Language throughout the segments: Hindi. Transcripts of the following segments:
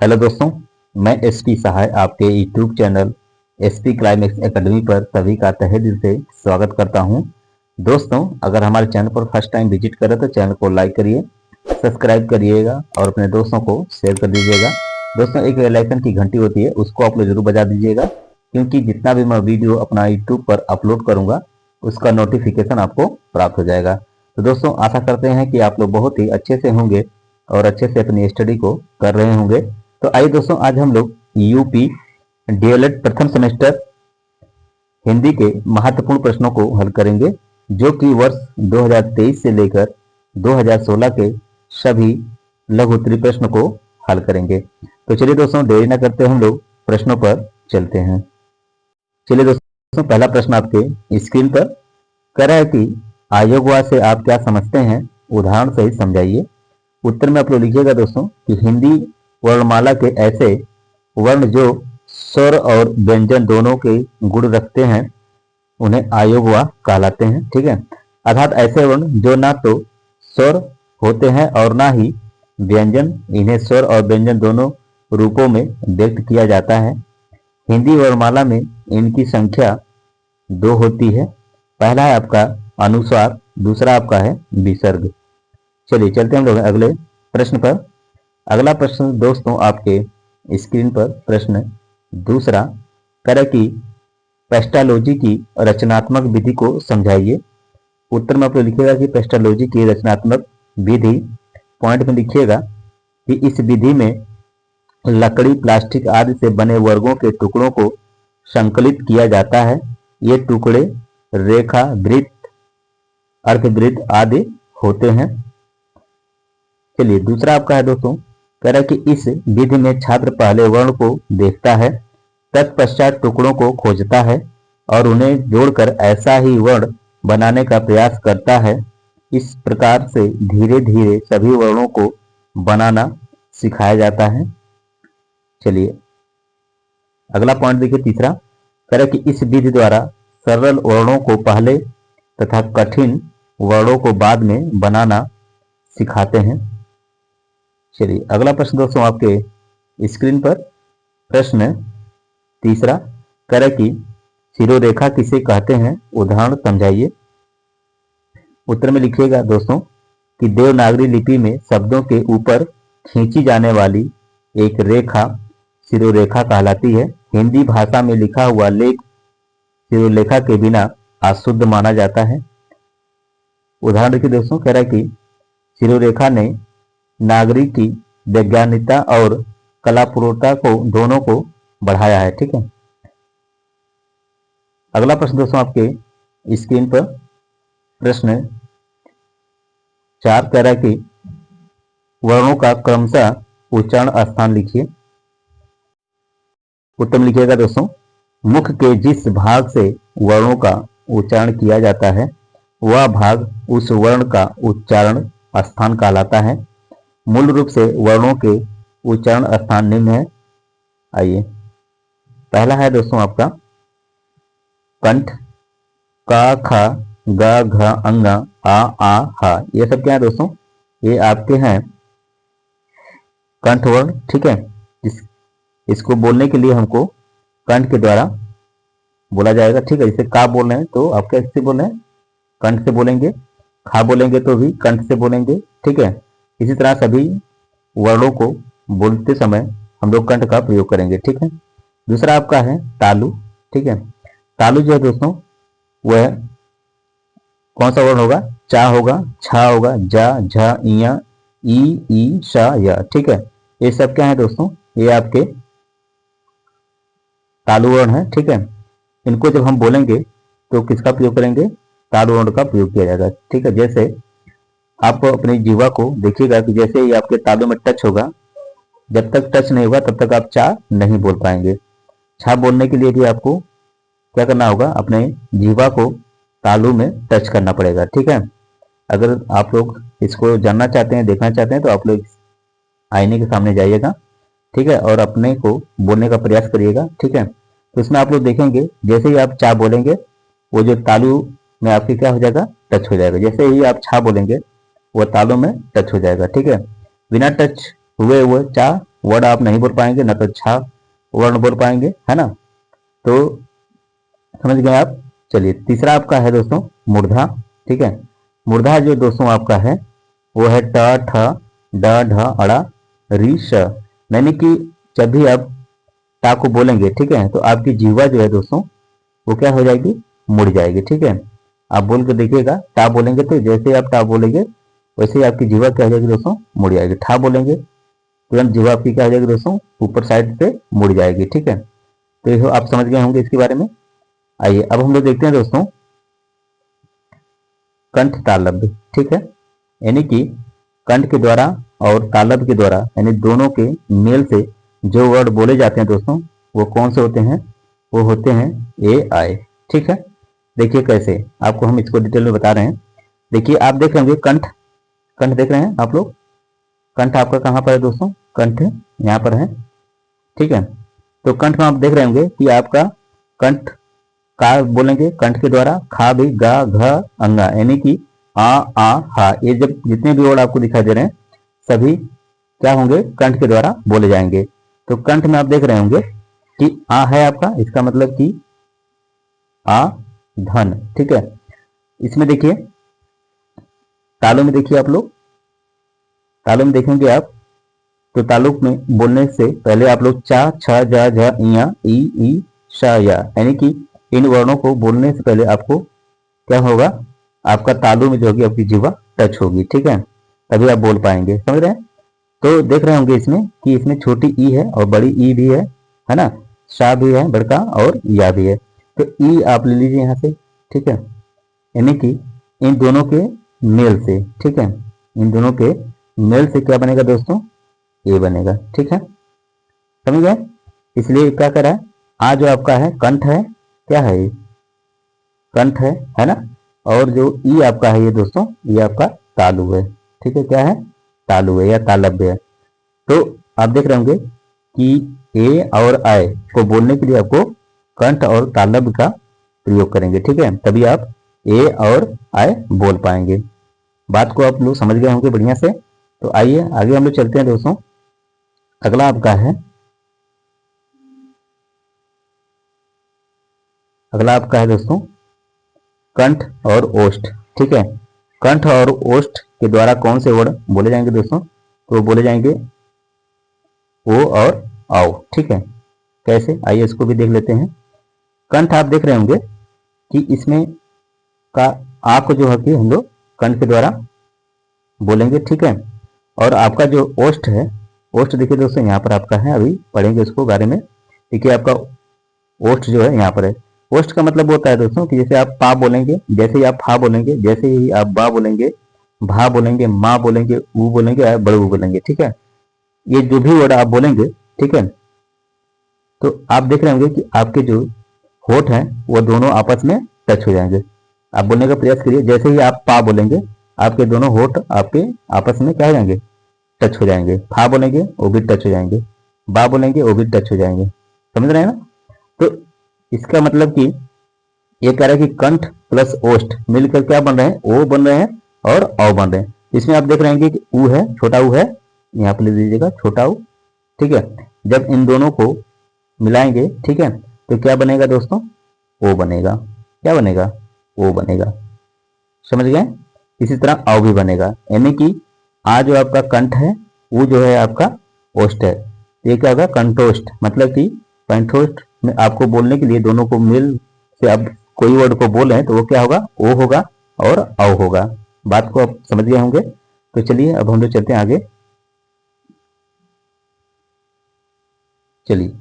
हेलो दोस्तों, मैं एसपी सहाय आपके YouTube channel SP climax academy पर सभी का तहे दिल से स्वागत करता हूं। दोस्तों, अगर हमारे चैनल पर फर्स्ट टाइम विजिट करें तो चैनल को लाइक करिए, सब्सक्राइब करिएगा और अपने दोस्तों को शेयर कर दीजिएगा। दोस्तों, एक बेल आइकन की घंटी होती है, उसको आप लोग जरूर बजा दीजिएगा, क्योंकि जितना भी मैं वीडियो अपना यूट्यूब पर अपलोड करूंगा उसका नोटिफिकेशन आपको प्राप्त हो जाएगा। तो दोस्तों, आशा करते हैं कि आप लोग बहुत ही अच्छे से होंगे और अच्छे से अपनी स्टडी को कर रहे होंगे। तो आइए दोस्तों, आज हम लोग यूपी डीएलएड प्रथम सेमेस्टर हिंदी के महत्वपूर्ण प्रश्नों को हल करेंगे, जो कि वर्ष 2023 से लेकर 2016 के सभी लघु उत्तरीय प्रश्न को हल करेंगे। तो चलिए दोस्तों, देरी न करते हम लोग प्रश्नों पर चलते हैं। चलिए दोस्तों, पहला प्रश्न आपके स्क्रीन पर कह रहा है कि आयोगवाद से आप क्या समझते हैं, उदाहरण सहित समझाइए। उत्तर में आप लोग लिखिएगा दोस्तों कि हिंदी वर्णमाला के ऐसे वर्ण जो स्वर और व्यंजन दोनों के गुण रखते हैं उन्हें आयोगवाह कहलाते हैं। ठीक है, अर्थात ऐसे वर्ण जो ना तो स्वर होते हैं और ना ही व्यंजन, इन्हें स्वर और व्यंजन दोनों रूपों में व्यक्त किया जाता है। हिंदी वर्णमाला में इनकी संख्या 2 होती है। पहला है आपका अनुस्वार, दूसरा आपका है विसर्ग। चलिए चलते हैं हम लोग अगले प्रश्न पर। अगला प्रश्न दोस्तों आपके स्क्रीन पर प्रश्न दूसरा कह रहा है कि पेस्टालॉजी की रचनात्मक विधि को समझाइए। उत्तर में आप लोग लिखिएगा कि पेस्टालॉजी की रचनात्मक विधि, पॉइंट में लिखिएगा कि इस विधि में लकड़ी, प्लास्टिक आदि से बने वर्गों के टुकड़ों को संकलित किया जाता है। ये टुकड़े रेखा, वृत्त, अर्धवृत्त आदि होते हैं। चलिए दूसरा आपका है दोस्तों, कह रहा है कि इस विधि में छात्र पहले वर्ण को देखता है, तत्पश्चात टुकड़ों को खोजता है और उन्हें जोड़कर ऐसा ही वर्ण बनाने का प्रयास करता है। इस प्रकार से धीरे धीरे सभी वर्णों को बनाना सिखाया जाता है। चलिए अगला पॉइंट देखिए, तीसरा कह रहा है कि इस विधि द्वारा सरल वर्णों को पहले तथा कठिन वर्णों को बाद में बनाना सिखाते हैं। चलिए अगला प्रश्न दोस्तों आपके स्क्रीन पर प्रश्न तीसरा कह रहा है कि शिरोरेखा किसे कहते हैं, उदाहरण समझाइए। उत्तर में लिखिएगा दोस्तों कि देवनागरी लिपि में शब्दों के ऊपर खींची जाने वाली एक रेखा शिरोरेखा कहलाती है। हिंदी भाषा में लिखा हुआ लेख शिरोरेखा के बिना अशुद्ध माना जाता है। उदाहरण देखिए दोस्तों, कह रहा है कि शिरोरेखा ने नागरिक की वैज्ञानिकता और कलापूर्णता को दोनों को बढ़ाया है। ठीक है, अगला प्रश्न दोस्तों आपके स्क्रीन पर प्रश्न 4 कह रहा है कि वर्णों का क्रमशः उच्चारण स्थान लिखिए। उत्तर में लिखिएगा दोस्तों, मुख के जिस भाग से वर्णों का उच्चारण किया जाता है वह भाग उस वर्ण का उच्चारण स्थान कहलाता है। मूल रूप से वर्णों के उच्चारण स्थान निम्न है। आइए, पहला है दोस्तों आपका कंठ, का, खा, गा, घ, अंगा, आ, हा। ये सब क्या है दोस्तों, ये आपके हैं कंठ वर्ण। ठीक है, इसको बोलने के लिए हमको कंठ के द्वारा बोला जाएगा। ठीक है, जैसे का बोल रहे हैं तो आप कैसे बोल रहे हैं, कंठ से बोलेंगे। खा बोलेंगे तो भी कंठ से बोलेंगे। ठीक है, इसी तरह सभी वर्णों को बोलते समय हम लोग कंठ का प्रयोग करेंगे। ठीक है, दूसरा आपका है तालु। ठीक है, तालु जो है दोस्तों वह कौन सा वर्ण होगा, चा होगा, छा होगा, जा, झा, इया, ई, शा, या। ठीक है, ये सब क्या है दोस्तों, ये आपके तालु वर्ण है। ठीक है, इनको जब हम बोलेंगे तो किसका प्रयोग करेंगे, तालु वर्ण का प्रयोग किया जाएगा। ठीक है, जैसे आप अपनी जीवा को देखिएगा कि जैसे ही आपके तालु में टच होगा, जब तक टच नहीं होगा तब तक आप चा नहीं बोल पाएंगे। छा बोलने के लिए भी आपको क्या करना होगा, अपने जीवा को तालु में टच करना पड़ेगा। ठीक है, अगर आप लोग इसको जानना चाहते हैं, देखना चाहते हैं तो आप लोग आईने के सामने जाइएगा। ठीक है, और अपने को बोलने का प्रयास करिएगा। ठीक है, तो इसमें आप लोग देखेंगे जैसे ही आप चा बोलेंगे वो जो तालु में आपके क्या हो जाएगा, टच हो जाएगा। जैसे ही आप छा बोलेंगे वो तालु में टच हो जाएगा। ठीक है, बिना टच हुए वो चा वर्ड आप नहीं बोल पाएंगे, ना तो छा वर्ण बोल पाएंगे, है ना। तो समझ गए आप। चलिए तीसरा आपका है दोस्तों मूर्धा। ठीक है, मूर्धा जो दोस्तों आपका है वो है ट ठ ड ढ अड़ा री श, यानी कि जब भी आप टा को बोलेंगे, ठीक है, तो आपकी जीवा जो है दोस्तों वो क्या हो जाएगी, मुड़ जाएगी। ठीक है, आप बोल के देखिएगा, टा बोलेंगे तो जैसे ही आप टा बोलेंगे वैसे ही आपकी जीवा क्या हो जाएगी दोस्तों, मुड़ जाएगी। ठा बोलेंगे तुरंत जीवा आपकी क्या हो जाएगी दोस्तों, ऊपर साइड पे मुड़ जाएगी। ठीक है, तो ये आप समझ गए होंगे इसके बारे में। आइए अब हम लोग देखते हैं दोस्तों कंठ तालब्य। ठीक है, यानी कि कंठ के द्वारा और तालब्य के द्वारा, यानी दोनों के मेल से जो वर्ड बोले जाते हैं दोस्तों वो कौन से होते हैं, वो होते हैं ए आई। ठीक है, देखिए कैसे आपको हम इसको डिटेल में बता रहे हैं। देखिए आप देख रहे होंगे कंठ, कंठ देख रहे हैं आप लोग, कंठ आपका कहाँ पर है दोस्तों, कंठ यहाँ पर है। ठीक है, तो कंठ में आप देख रहे होंगे कि आपका कंठ का बोलेंगे कंठ के द्वारा, खा भी गा घ अंगा, यानी कि आ हा, ये जब जितने भी वर्ड आपको दिखाई दे रहे हैं सभी क्या होंगे, कंठ के द्वारा बोले जाएंगे। तो कंठ में आप देख रहे होंगे कि आ है आपका, इसका मतलब कि आ धन। ठीक है, इसमें देखिए तालों में देखिए आप लोग, तालों में देखेंगे आप तो तालुक में बोलने से पहले आप लोग चा छ जा झ इया ई शा या, यानी कि इन वर्णों को बोलने से पहले आपको क्या होगा, आपका तालु में जो होगी आपकी जीवा टच होगी। ठीक है, तभी आप बोल पाएंगे, समझ रहे हैं। तो देख रहे होंगे इसमें कि इसमें छोटी ई है और बड़ी ई भी है ना, शा भी है बड़का और या भी है। तो ई आप ले लीजिए यहाँ से। ठीक है, यानी कि इन दोनों के मेल से, ठीक है, इन दोनों के मेल से क्या बनेगा दोस्तों, ए बनेगा। ठीक है, समझ गए। इसलिए क्या करा है, आ जो आपका है कंठ है, क्या है ये, कंठ है ना, और जो ई आपका है ये दोस्तों ये आपका तालु है। ठीक है, क्या है, तालु है या तालब्य है। तो आप देख रहे होंगे कि ए और आय को बोलने के लिए आपको कंठ और तालब्य का प्रयोग करेंगे। ठीक है, तभी आप ए और आय बोल पाएंगे। बात को आप लोग समझ गए होंगे बढ़िया से। तो आइए आगे हम लोग चलते हैं दोस्तों। अगला आपका है, अगला आपका है दोस्तों कंठ और ओष्ठ। ठीक है, कंठ और ओष्ठ के द्वारा कौन से वर्ड बोले जाएंगे दोस्तों, तो बोले जाएंगे ओ और आओ। ठीक है, कैसे, आइए इसको भी देख लेते हैं। कंठ आप देख रहे होंगे कि इसमें का आ को जो है कि हम लोग कंठ के द्वारा बोलेंगे। ठीक है, और आपका जो ओष्ठ है, ओष्ठ देखिए दोस्तों यहाँ पर आपका है, अभी पढ़ेंगे इसको बारे में। देखिए आपका ओष्ठ जो है यहाँ पर है। ओष्ठ का मतलब होता है दोस्तों कि जैसे आप पा बोलेंगे, जैसे ही आप फा बोलेंगे, जैसे ही आप बा बोलेंगे, भा बोलेंगे, माँ बोलेंगे, ऊ बोलेंगे, बड़ू बोलेंगे। ठीक है, ये जो भी वर्ड आप बोलेंगे, ठीक है, तो आप देख रहे होंगे कि आपके जो होठ हैं वो दोनों आपस में टच हो जाएंगे। आप बोलने का प्रयास करिए, जैसे ही आप पा बोलेंगे आपके दोनों होठ आपके आपस में क्या हो जाएंगे, टच हो जाएंगे। फा बोलेंगे वो भी टच हो जाएंगे, बा बोलेंगे वो भी टच हो जाएंगे। समझ रहे हैं ना। तो इसका मतलब कि ये कह रहा है कि कंठ प्लस ओष्ठ मिलकर क्या बन रहे हैं, ओ बन रहे हैं और औ बन रहे हैं। इसमें आप देख रहे हैं कि ऊ है, छोटा ऊ है, यहाँ पे ले लीजिएगा छोटा ऊ। ठीक है, जब इन दोनों को मिलाएंगे, ठीक है, तो क्या बनेगा दोस्तों, ओ बनेगा। क्या बनेगा, ओ बनेगा। समझ गए। इसी तरह औ भी बनेगा, यानी कि आ जो आपका कंठ है, वो जो है आपका ओष्ठ है। ये क्या होगा, कंठोष्ठ, मतलब कि कंठोष्ठ में आपको बोलने के लिए दोनों को मिल से आप कोई वर्ड को बोले तो वो क्या होगा, ओ होगा और औ होगा। बात को आप समझ गए होंगे। तो चलिए अब हम लोग चलते हैं आगे। चलिए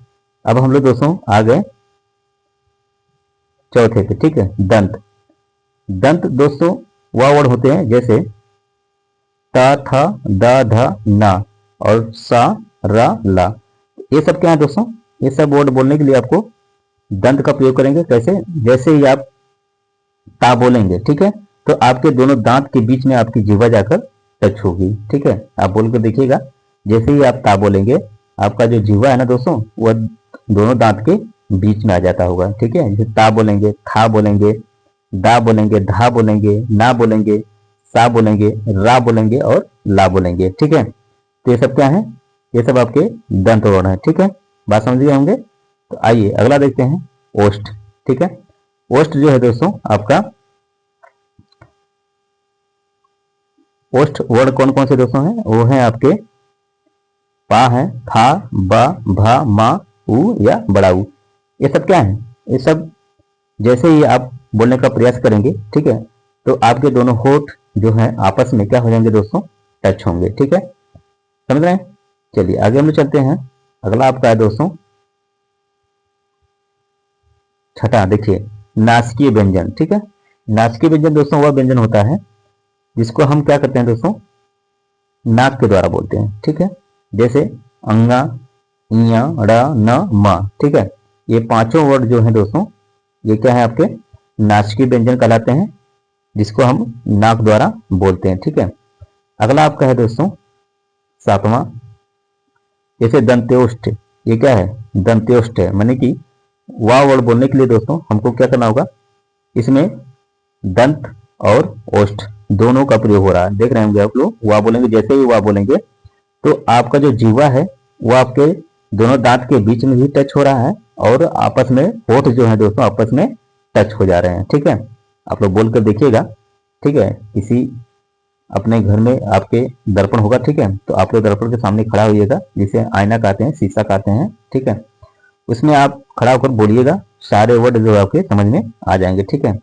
अब हम लोग दोस्तों आ गए चौथे पे। ठीक है, दंत। दंत दोस्तों वह वर्ड होते हैं जैसे ता था दा धा ना और सा रा ला। ये सब क्या है दोस्तों, ये सब वर्ड बोलने के लिए आपको दंत का प्रयोग करेंगे। कैसे, जैसे ही आप ता बोलेंगे, ठीक है, तो आपके दोनों दांत के बीच में आपकी जीवा जाकर टच होगी। ठीक है, आप बोल कर देखिएगा, जैसे ही आप ता बोलेंगे आपका जो जीवा है ना दोस्तों वह दोनों दांत के बीच में आ जाता होगा। ठीक है, जैसे ता बोलेंगे, था बोलेंगे, दा बोलेंगे, धा बोलेंगे, ना बोलेंगे, सा बोलेंगे, रा बोलेंगे और ला बोलेंगे। ठीक है, तो ये सब क्या है, ये सब आपके दंत वर्ण है। ठीक है, बात समझ गए होंगे। तो आइए अगला देखते हैं, ओष्ठ। ठीक है, ओष्ठ जो है दोस्तों आपका, ओष्ठ वर्ण कौन कौन से दोस्तों हैं, वो है आपके पा है, था, बा, भा, मा, उ या बड़ा उ। ये सब क्या है, ये सब जैसे ही आप बोलने का प्रयास करेंगे, ठीक है, तो आपके दोनों होठ जो है आपस में क्या हो जाएंगे दोस्तों, टच होंगे। ठीक है, समझ रहे हैं। चलिए आगे हम लोग चलते हैं। अगला आपका है दोस्तों छठा, देखिए नासकीय व्यंजन। ठीक है, नासकीय व्यंजन दोस्तों वह व्यंजन होता है जिसको हम क्या करते हैं दोस्तों, नाक के द्वारा बोलते हैं। ठीक है, जैसे अंगा, इया, ड़, न, म। ठीक है, ये पांचों वर्ड जो है दोस्तों, ये क्या है आपके नासकीय व्यंजन कहलाते हैं, जिसको हम नाक द्वारा बोलते हैं। ठीक है, अगला आपका है दोस्तों सातवां, जैसे दंत्योष्ठ। ये क्या है, दंत्योष्ठ है, माने कि वाह वर्ड बोलने के लिए दोस्तों हमको क्या करना होगा, इसमें दंत और ओष्ठ दोनों का प्रयोग हो रहा है। देख रहे होंगे आप लोग, वाह बोलेंगे, जैसे ही वाह बोलेंगे तो आपका जो जीवा है वो आपके दोनों दांत के बीच में भी टच हो रहा है, और आपस में होठ जो है दोस्तों आपस में टच हो जा रहे हैं। ठीक है, आप लोग बोल कर देखिएगा। ठीक है, किसी अपने घर में आपके दर्पण होगा, ठीक है, तो आप लोग दर्पण के सामने खड़ा होइएगा, जिसे आईना कहते हैं, शीशा कहते हैं। ठीक है, उसमें आप खड़ा होकर बोलिएगा, सारे वर्ड जो आपके समझ में आ जाएंगे। ठीक है,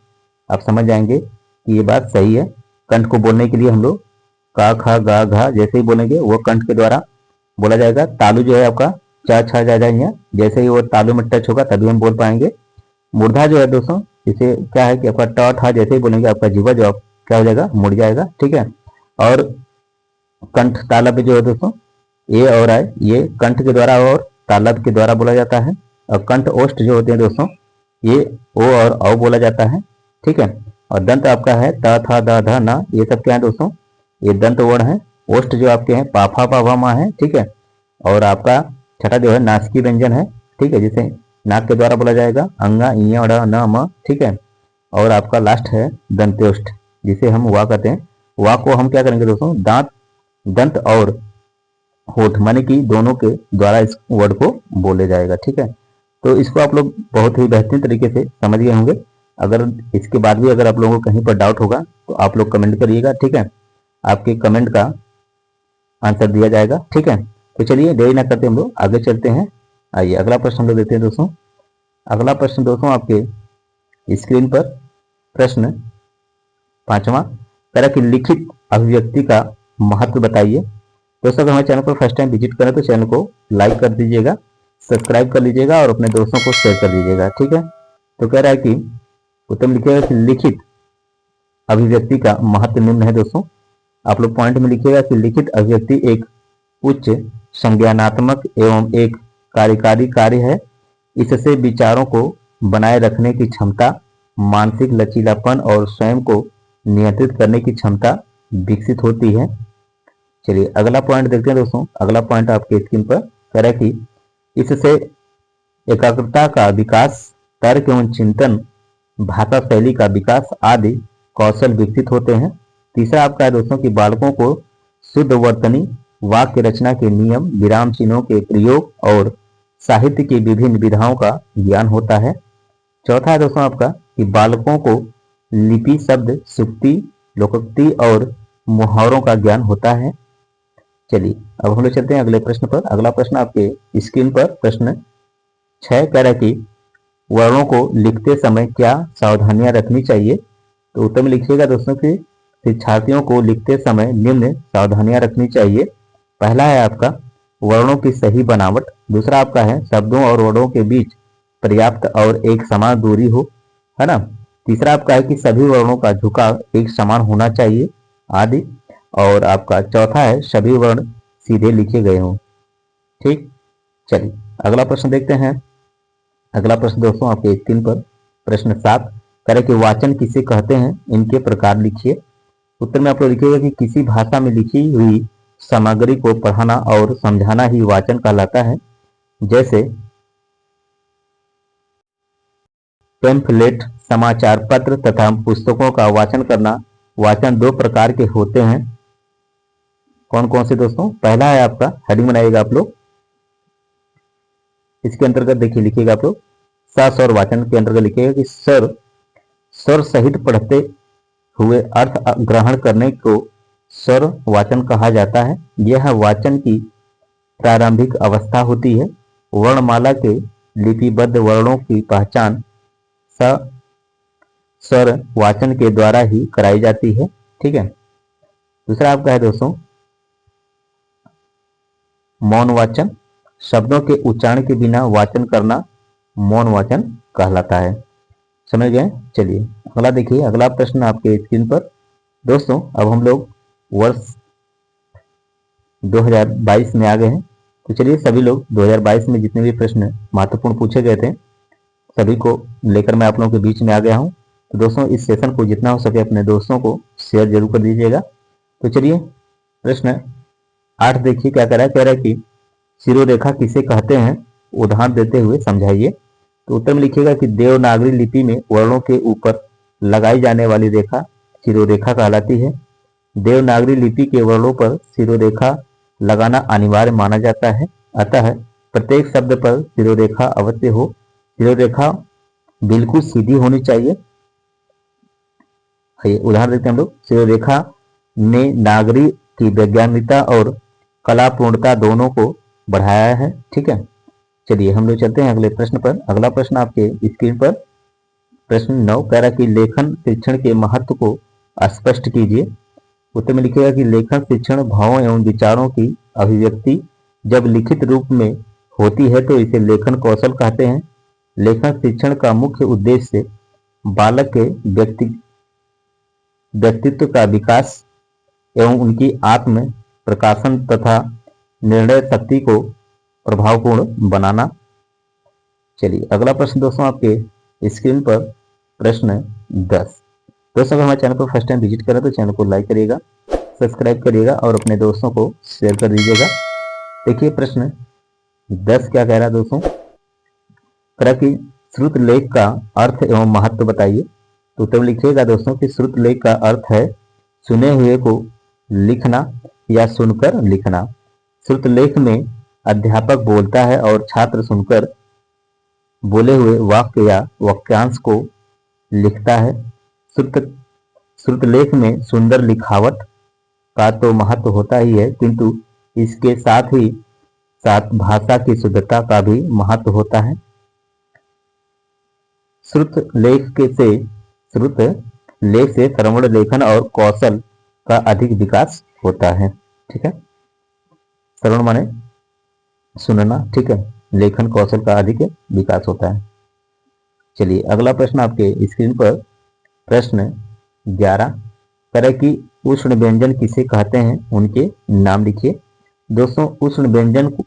आप समझ जाएंगे कि ये बात सही है। कंठ को बोलने के लिए हम लोग का, खा, गा, घा जैसे ही बोलेंगे वो कंठ के द्वारा बोला जाएगा। तालु जो है आपका चा, छा, जा, जा, जैसे ही वो तालु में टच होगा तभी हम बोल पाएंगे। मूर्धा जो है दोस्तों, इसे क्या है कि आपका ट, ठा जैसे ही बोलेंगे आपका जीवा जो आप क्या हो जाएगा, मुड़ जाएगा। ठीक है, और कंठ तालव्य जो है दोस्तों, ए और आय, ये कंठ के द्वारा और तालव्य के द्वारा बोला जाता है। और कंठ ओष्ठ जो होते हैं दोस्तों, ये ओ और औ बोला जाता है। ठीक है, और दंत आपका है त, थ, द, ध, न, ये सब क्या है दोस्तों, ये दंत वर्ण है। ओष्ठ जो आपके हैं पाफा, पाभा, मा है। ठीक है, और आपका छठा जो है नासिकी व्यंजन है। ठीक है, जिसे नाक के द्वारा बोला जाएगा, अंगा, इया, ड़, न, म। ठीक है, और आपका लास्ट है दंत्योष्ठ, जिसे हम वा कहते हैं। वा को हम क्या करेंगे दोस्तों, दांत, दंत और होठ माने कि दोनों के द्वारा इस वर्ड को बोले जाएगा। ठीक है, तो इसको आप लोग बहुत ही बेहतरीन तरीके से समझ गए होंगे। अगर इसके बाद भी अगर आप लोगों को कहीं पर डाउट होगा तो आप लोग कमेंट करिएगा। ठीक है, आपके कमेंट का आंसर दिया जाएगा। ठीक है, तो चलिए देरी ना करते हम लोग आगे चलते हैं। आइए अगला प्रश्न हम लोग देते हैं दोस्तों। अगला प्रश्न दोस्तों आपके स्क्रीन पर प्रश्न पांचवा, तरह की लिखित अभिव्यक्ति का महत्व बताइए। दोस्तों अगर हमारे चैनल पर फर्स्ट टाइम विजिट करें तो चैनल को लाइक कर दीजिएगा, सब्सक्राइब कर लीजिएगा और अपने दोस्तों को शेयर कर दीजिएगा। ठीक है, तो कह रहा है कि उत्तम लिखिएगा कि लिखित अभिव्यक्ति का महत्व निम्न है। दोस्तों आप लोग पॉइंट में लिखिएगा कि लिखित अभिव्यक्ति एक उच्च संज्ञानात्मक एवं एक कार्यकारी कार्य है। इससे विचारों को बनाए रखने की क्षमता, मानसिक लचीलापन और स्वयं को नियंत्रित करने की क्षमता विकसित होती है। चलिए अगला पॉइंट देखते हैं दोस्तों। अगला पॉइंट आपके स्क्रीन पर कह रहा है कि इससे एकाग्रता का विकास, तर्क एवं चिंतन, भाषा शैली का विकास आदि कौशल विकसित होते हैं। तीसरा आपका है दोस्तों कि बालकों को शुद्ध वर्तनी, वाक्य रचना के नियम, विराम चिन्हों के प्रयोग और साहित्य की विभिन्न विधाओं का ज्ञान होता है। चौथा है दोस्तों आपका कि बालकों को लिपि, शब्द, सुक्ति, लोकोक्ति और मुहावरों का ज्ञान होता है। चलिए अब हम लोग चलते हैं अगले प्रश्न पर। अगला प्रश्न आपके स्क्रीन पर प्रश्न 6 कह रहा है कि वर्णों को लिखते समय क्या सावधानियां रखनी चाहिए। तो उत्तर में लिखिएगा दोस्तों कि शिक्षार्थियों को लिखते समय निम्न सावधानियां रखनी चाहिए। पहला है आपका वर्णों की सही बनावट। दूसरा आपका है शब्दों और वर्णों के बीच पर्याप्त और एक समान दूरी हो, है ना। तीसरा आपका है कि सभी वर्णों का झुकाव एक समान होना चाहिए आदि। और आपका चौथा है सभी वर्ण सीधे लिखे गए हों। ठीक, चलिए अगला प्रश्न देखते हैं। अगला प्रश्न दोस्तों आपके स्क्रीन पर प्रश्न 7 करें कि वाचन किसे कहते हैं, इनके प्रकार लिखिए। उत्तर में आप लोग लिखिएगा कि किसी भाषा में लिखी हुई सामग्री को पढ़ाना और समझाना ही वाचन कहलाता है। जैसे पैम्फलेट, समाचार पत्र तथा पुस्तकों का वाचन करना। वाचन दो प्रकार के होते हैं, कौन कौन से दोस्तों? पहला है आपका, हेडिंग बनाइएगा आप लोग, इसके अंतर्गत देखिए लिखिएगा आप लोग, स स्वर वाचन के अंतर्गत लिखिएगा कि स्वर स्वर सहित पढ़ते हुए अर्थ ग्रहण करने को स्वर वाचन कहा जाता है। यह वाचन की प्रारंभिक अवस्था होती है। वर्णमाला के लिपिबद्ध वर्णों की पहचान स स्वर वाचन के द्वारा ही कराई जाती है। ठीक है। दूसरा आपका है दोस्तों मौन वाचन, शब्दों के उच्चारण के बिना वाचन करना मौन वाचन कहलाता है। समझ गए? चलिए अगला देखिए, अगला प्रश्न आपके स्क्रीन पर। दोस्तों अब हम लोग वर्ष 2022 में आ गए हैं, तो चलिए सभी लोग 2022 में जितने भी प्रश्न महत्वपूर्ण पूछे गए थे सभी को लेकर मैं आप लोगों के बीच में आ गया हूं। तो दोस्तों इस सेशन को जितना हो सके अपने दोस्तों को शेयर जरूर कर दीजिएगा। तो चलिए प्रश्न 8 देखिए क्या कह रहा है। कह रहा है कि शिरोरेखा किसे कहते हैं, उदाहरण देते हुए समझाइए। तो उत्तर में लिखिएगा कि देवनागरी लिपि में वर्णों के ऊपर लगाई जाने वाली रेखा शिरोरेखा कहलाती है। देवनागरी लिपि के वर्णों पर शिरोरेखा लगाना अनिवार्य माना जाता है, अतः प्रत्येक शब्द पर शिरोरेखा अवश्य हो। शिरोरेखा बिल्कुल सीधी होनी चाहिए। उदाहरण देते हैं हम लोग, शिरोरेखा ने नागरी की वैज्ञानिकता और कलापूर्णता दोनों को बढ़ाया है। ठीक है। चलिए हम लोग चलते हैं अगले प्रश्न पर। अगला प्रश्न आपके स्क्रीन पर प्रश्न 9 कह रहा है कि लेखन शिक्षण के महत्व को स्पष्ट कीजिए। उत्तर में लिखेगा कि लेखन शिक्षण भावों एवं विचारों की अभिव्यक्ति जब लिखित रूप में होती है तो इसे लेखन कौशल कहते हैं। लेखन शिक्षण का मुख्य उद्देश्य बालक के व्यक्तित्व का विकास एवं उनकी आत्म प्रकाशन तथा निर्णय शक्ति को प्रभावपूर्ण बनाना। चलिए अगला प्रश्न दोस्तों आपके स्क्रीन पर प्रश्न 10। दोस्तों अगर हमारे चैनल पर फर्स्ट टाइम विजिट करें तो चैनल को लाइक करिएगा, सब्सक्राइब करिएगा और अपने दोस्तों को शेयर कर दीजिएगा। देखिए प्रश्न 10 क्या कह रहा है दोस्तों, कह रहा कि श्रुत लेख का अर्थ एवं महत्व बताइए। तो उत्तर लिखिएगा दोस्तों कि श्रुत लेख का अर्थ है सुने हुए को लिखना या सुनकर लिखना। श्रुत लेख में अध्यापक बोलता है और छात्र सुनकर बोले हुए वाक्य या वाक्यांश को लिखता है। श्रुतलेख में सुंदर लिखावट का तो महत्व होता ही है, किंतु इसके साथ ही साथ भाषा की शुद्धता का भी महत्व होता है। श्रुत लेख से श्रवण लेखन और कौशल का अधिक विकास होता है। ठीक है। श्रवण माने सुनना, ठीक है, लेखन कौशल का अधिक विकास होता है। चलिए अगला प्रश्न आपके स्क्रीन पर प्रश्न 11 करें कि उष्ण व्यंजन किसे कहते हैं, उनके नाम लिखिए। दोस्तों उष्ण व्यंजन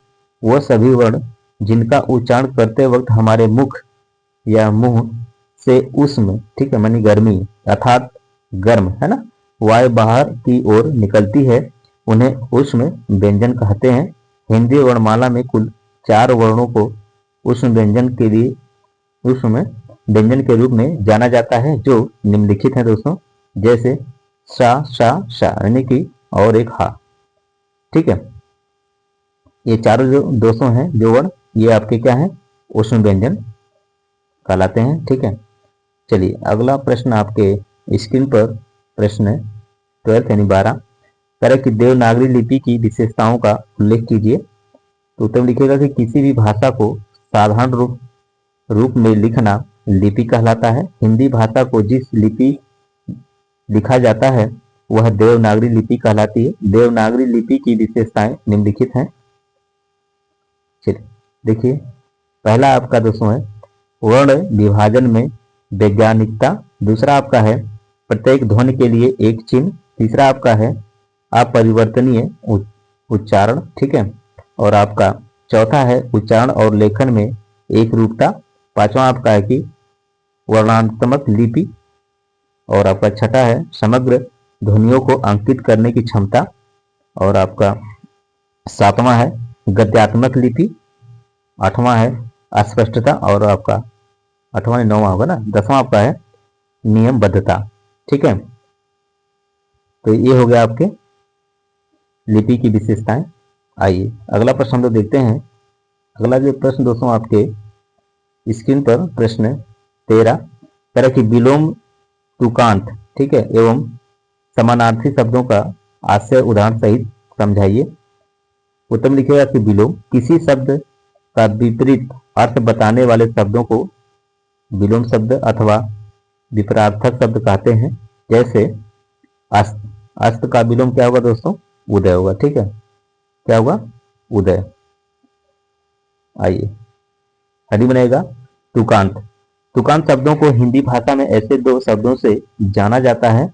वह सभी वर्ण जिनका उच्चारण करते वक्त हमारे मुख या मुंह से उष्ण, ठीक है, मानी गर्मी अर्थात गर्म, है ना, वायु बाहर की ओर निकलती है, उन्हें उष्ण व्यंजन कहते हैं। हिंदी वर्णमाला में कुल 4 वर्णों को उष्ण व्यंजन के रूप में जाना जाता है, जो निम्नलिखित है दोस्तों, जैसे सा, शा, शा यानी कि और एक हा। ठीक है। ये चारों जो दोस्तों हैं जो वर्ण, ये आपके क्या हैं, उष्ण व्यंजन कहलाते हैं। ठीक है। चलिए अगला प्रश्न आपके स्क्रीन पर प्रश्न 12 यानी 12 करें कि देवनागरी लिपि की विशेषताओं का उल्लेख कीजिए। तो उत्तर लिखेगा कि किसी भी भाषा को साधारण रूप में लिखना लिपि कहलाता है। हिंदी भाषा को जिस लिपि लिखा जाता है वह देवनागरी लिपि कहलाती है। देवनागरी लिपि की विशेषताएं निम्नलिखित हैं। चलिए देखिए, पहला आपका दोस्तों है वर्ण विभाजन में वैज्ञानिकता। दूसरा आपका है प्रत्येक ध्वनि के लिए एक चिन्ह। तीसरा आपका है अपरिवर्तनीय उच्चारण। ठीक है। और आपका चौथा है उच्चारण और लेखन में एक रूपता। पांचवा आपका है कि वर्णात्मक लिपि। और आपका छठा है समग्र ध्वनियों को अंकित करने की क्षमता। और आपका सातवां है गद्यात्मक लिपि। आठवां है अस्पष्टता। और आपका आठवां 9वां होगा ना, 10वां आपका है नियमबद्धता। ठीक है। तो ये हो गया आपके लिपि की विशेषताएं। आइए अगला प्रश्न हम लोग देखते हैं। अगला जो प्रश्न दोस्तों आपके स्क्रीन पर प्रश्न 13 तरह की विलोम तुकांत, ठीक है, एवं समानार्थी शब्दों का आशय उदाहरण सहित समझाइए। उत्तर में लिखिएगा कि विलोम किसी शब्द का विपरीत अर्थ बताने वाले शब्दों को विलोम शब्द अथवा विपरार्थक शब्द कहते हैं। जैसे अस्त, अस्त का विलोम क्या होगा दोस्तों? उदय होगा, ठीक है, क्या होगा? उदय। आइए हेडिंग बनेगा तुकांत। तुकांत शब्दों को हिंदी भाषा में ऐसे दो शब्दों से जाना जाता है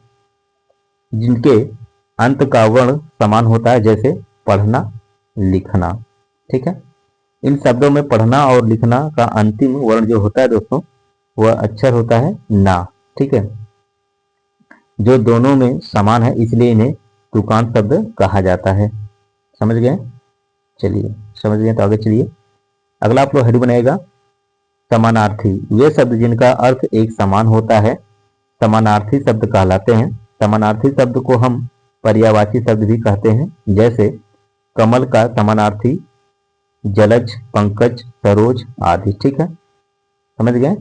जिनके अंत का वर्ण समान होता है, जैसे पढ़ना, लिखना, ठीक है। इन शब्दों में पढ़ना और लिखना का अंतिम वर्ण जो होता है दोस्तों वह अक्षर होता है ना, ठीक है, जो दोनों में समान है, इसलिए इन्हें तुकांत शब्द कहा जाता है। समझ गए? चलिए समझ गए तो आगे चलिए। अगला आप लोग हेडिंग बनाएगा समानार्थी। वे शब्द जिनका अर्थ एक समान होता है समानार्थी शब्द कहलाते हैं। समानार्थी शब्द को हम पर्यायवाची शब्द भी कहते हैं। जैसे कमल का समानार्थी जलज, पंकज, सरोज आदि, ठीक है, समझ गए।